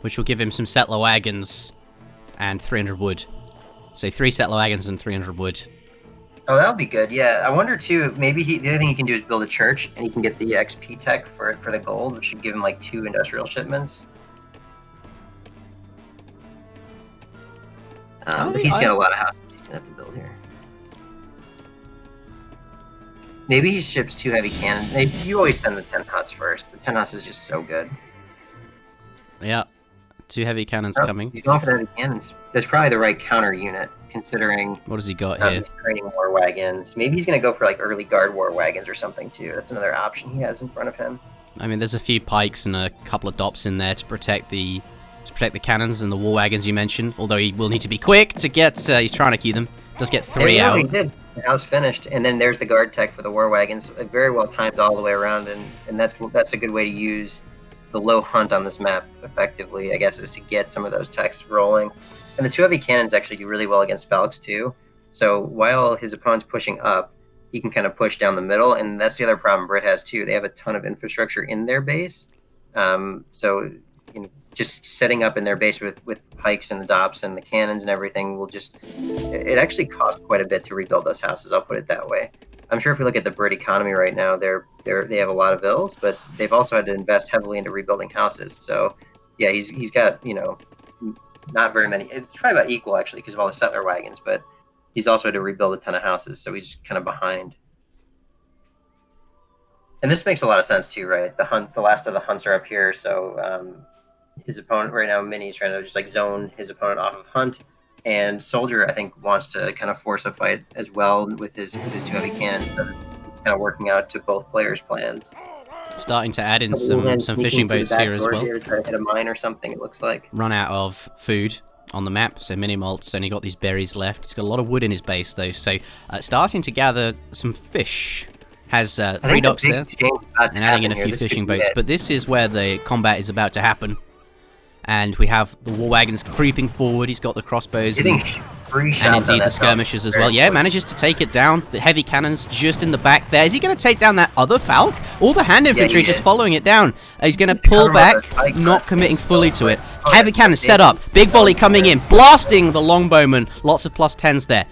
which will give him some settler wagons and 300 wood. So 3 settler wagons and 300 wood. Oh, that'll be good. Yeah, I wonder too. Maybe the other thing he can do is build a church, and he can get the XP tech for the gold, which should give him like 2 industrial shipments. But he's got a lot of houses he's gonna have to build here. Maybe he ships 2 heavy cannons. You always send the 10 huts first. The 10 huts is just so good. Yeah, 2 heavy cannons coming. He's going for the heavy cannons. That's probably the right counter unit, considering. What has he got here? He's training war wagons. Maybe he's going to go for like early guard war wagons or something too. That's another option he has in front of him. I mean, there's a few pikes and a couple of dops in there to protect the cannons and the war wagons you mentioned. Although he will need to be quick to get. He's trying to keep them. Does get 3 out. He did. The house finished, and then there's the guard tech for the war wagons. Very well timed all the way around, and that's a good way to use the low hunt on this map effectively, I guess, is to get some of those techs rolling. And the 2 heavy cannons actually do really well against Falcons too. So while his opponent's pushing up, he can kind of push down the middle, and that's the other problem Brit has too. They have a ton of infrastructure in their base, so just setting up in their base with pikes and the dops and the cannons and everything will just it actually costs quite a bit to rebuild those houses. I'll put it that way. I'm sure if we look at the Brit economy right now, they have a lot of vills, but they've also had to invest heavily into rebuilding houses. So yeah, he's got not very many. It's probably about equal actually because of all the settler wagons, but he's also had to rebuild a ton of houses, so he's kind of behind. And this makes a lot of sense too, right? The last of the hunts are up here, so his opponent right now, Mini's trying to just like zone his opponent off of hunt, and SoldieR I think wants to kind of force a fight as well with his 2 heavy cannons. So it's kind of working out to both players' plans. Starting to add in some fishing boats here as well. Here to try to hit a mine or something. It looks like run out of food on the map, so Minimoult's only got these berries left. He's got a lot of wood in his base though, so starting to gather some fish. Has 3 docks there, and adding in a few fishing boats. But this is where the combat is about to happen. And we have the war wagons creeping forward. He's got the crossbows and indeed the skirmishers as well. Yeah, manages to take it down. The heavy cannons just in the back there. Is he going to take down that other Falc? All the hand infantry just following it down. He's going to pull back, not committing fully to it. Heavy cannons set up. Big volley coming in, blasting the longbowman. Lots of +10s there.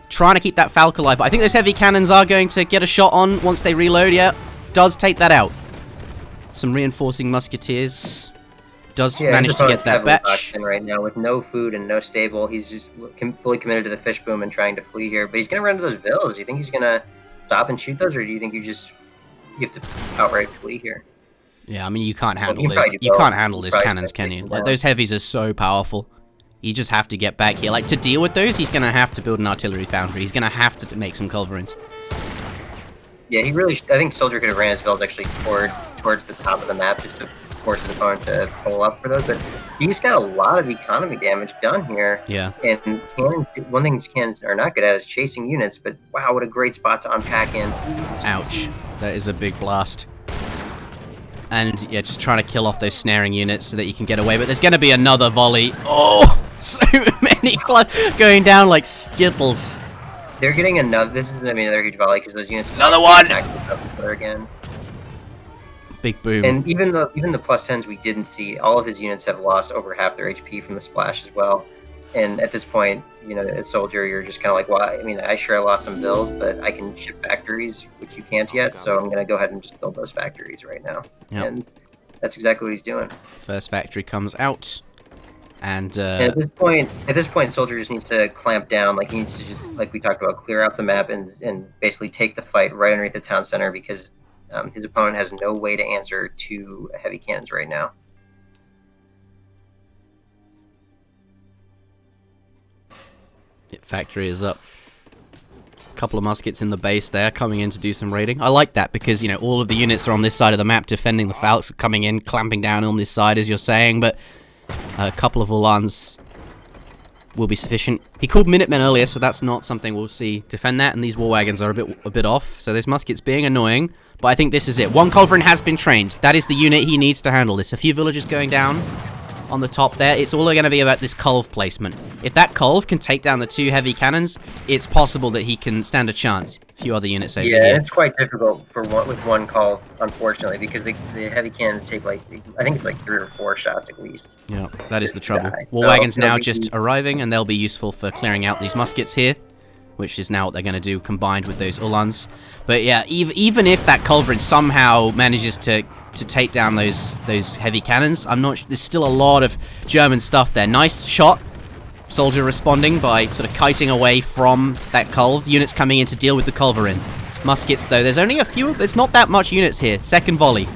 Trying to keep that Falc alive, but I think those heavy cannons are going to get a shot on once they reload. Yeah, does take that out. Some reinforcing musketeers. Does manage to get that batch. Right now with no food and no stable, he's just fully committed to the fish boom and trying to flee here. But he's going to run to those villas. Do you think he's going to stop and shoot those, or do you think you have to outright flee here? Yeah, I mean you can't handle those. You can't handle those cannons, can you? Like those heavies are so powerful. You just have to get back here. Like to deal with those, he's going to have to build an artillery foundry. He's going to have to make some culverins. Yeah, I think SoldieR could have ran his villas actually towards the top of the map just to force his opponent to pull up for those, but he's got a lot of economy damage done here. Yeah. And one thing cannons are not good at is chasing units, but wow, what a great spot to unpack in. Ouch. That is a big blast. And yeah, just trying to kill off those snaring units so that you can get away, but there's going to be another volley. Oh, so many going down like Skittles. They're getting another, this is going to be another huge volley because those units another one! Again. Big boom. And even the +10s we didn't see, all of his units have lost over half their HP from the splash as well. And at this point, at SoldieR, you're just kind of like, well, I mean, I lost some bills, but I can ship factories, which you can't yet. So I'm going to go ahead and just build those factories right now. Yep. And that's exactly what he's doing. First factory comes out. And at this point, SoldieR just needs to clamp down. Like he needs to just, like we talked about, clear out the map and basically take the fight right underneath the town center because his opponent has no way to answer 2 heavy cannons right now. Factory is up. Couple of muskets in the base there, coming in to do some raiding. I like that because, you know, all of the units are on this side of the map defending the Falks, coming in, clamping down on this side, as you're saying, but a couple of Uhlans will be sufficient. He called Minutemen earlier, so that's not something we'll see defend that, and these war wagons are a bit off, so those muskets being annoying, but I think this is it. One culverin has been trained. That is the unit he needs to handle this. A few villagers going down on the top there. It's all going to be about this culve placement. If that culve can take down the 2 heavy cannons, it's possible that he can stand a chance. A few other units over here. Yeah, it's quite difficult with one culve, unfortunately, because the heavy cannons take like, I think it's like 3 or 4 shots at least. Yeah, that is the trouble. Die. War wagons now just arriving, and they'll be useful for clearing out these muskets here, which is now what they're going to do combined with those Uhlans. But yeah, even if that culverin somehow manages to take down those heavy cannons, I'm not. There's still a lot of German stuff there. Nice shot. SoldieR responding by sort of kiting away from that culve. Units coming in to deal with the culverin. Muskets though, there's only a few. There's not that much units here. Second volley,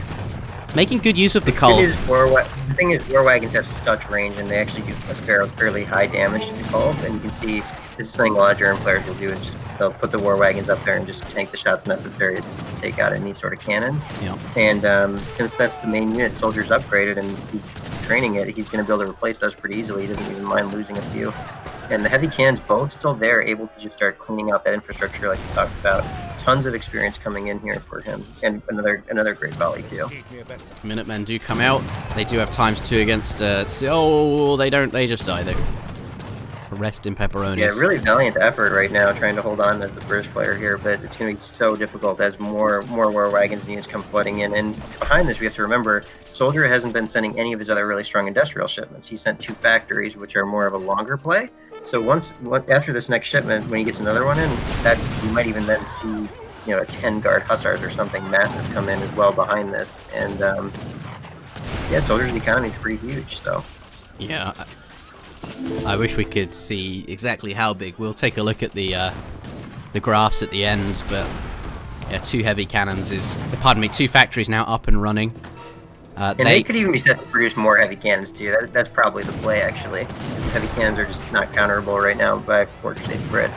making good use of the culve. The thing is, war wagons have such range, and they actually do a fairly high damage to the culve. And you can see this is something a lot of German players will do. Is just they'll put the war wagons up there and just tank the shots necessary to take out any sort of cannons. Yeah. And since that's the main unit, SoldieR's upgraded and he's training it, he's going to be able to replace those pretty easily. He doesn't even mind losing a few. And the heavy cannons, both still there, able to just start cleaning out that infrastructure like we talked about. Tons of experience coming in here for him, and another great volley too. Minutemen do come out. They do have ×2 against. Oh, they don't. They just die though. Rest in pepperonis. Yeah, really valiant effort right now trying to hold on to the British player here, but it's going to be so difficult as more war wagons and units come flooding in. And behind this, we have to remember, SoldieR hasn't been sending any of his other really strong industrial shipments. He sent 2 factories, which are more of a longer play. So after this next shipment, when he gets another one in, that you might even then see, you know, a 10 guard hussars or something massive come in as well behind this. And yeah, SoldieR's economy is pretty huge. So yeah. I wish we could see exactly how big. We'll take a look at the graphs at the end, but yeah, 2 heavy cannons is, pardon me, 2 factories now up and running. And they could even be set to produce more heavy cannons too. That's probably the play actually. Heavy cannons are just not counterable right now by Fortress 8 Brit.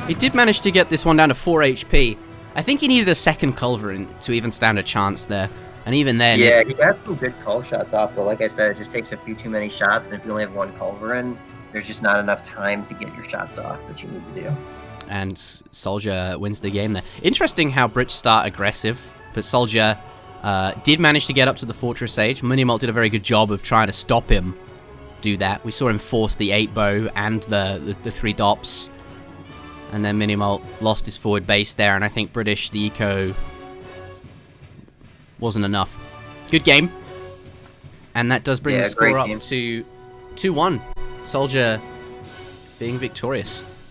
He did manage to get this one down to 4 HP. I think he needed a second culverin to even stand a chance there. And even then... Yeah, he got some good culve shots off, but like I said, it just takes a few too many shots, and if you only have 1 culverin, there's just not enough time to get your shots off that you need to do. And SoldieR wins the game there. Interesting how Brits start aggressive, but SoldieR did manage to get up to the Fortress Age. minimoult did a very good job of trying to stop him do that. We saw him force the 8 bow and the 3 dops, and then minimoult lost his forward base there, and I think British, the eco... wasn't enough. Good game. And that does bring the score up to 2-1. SoldieR being victorious.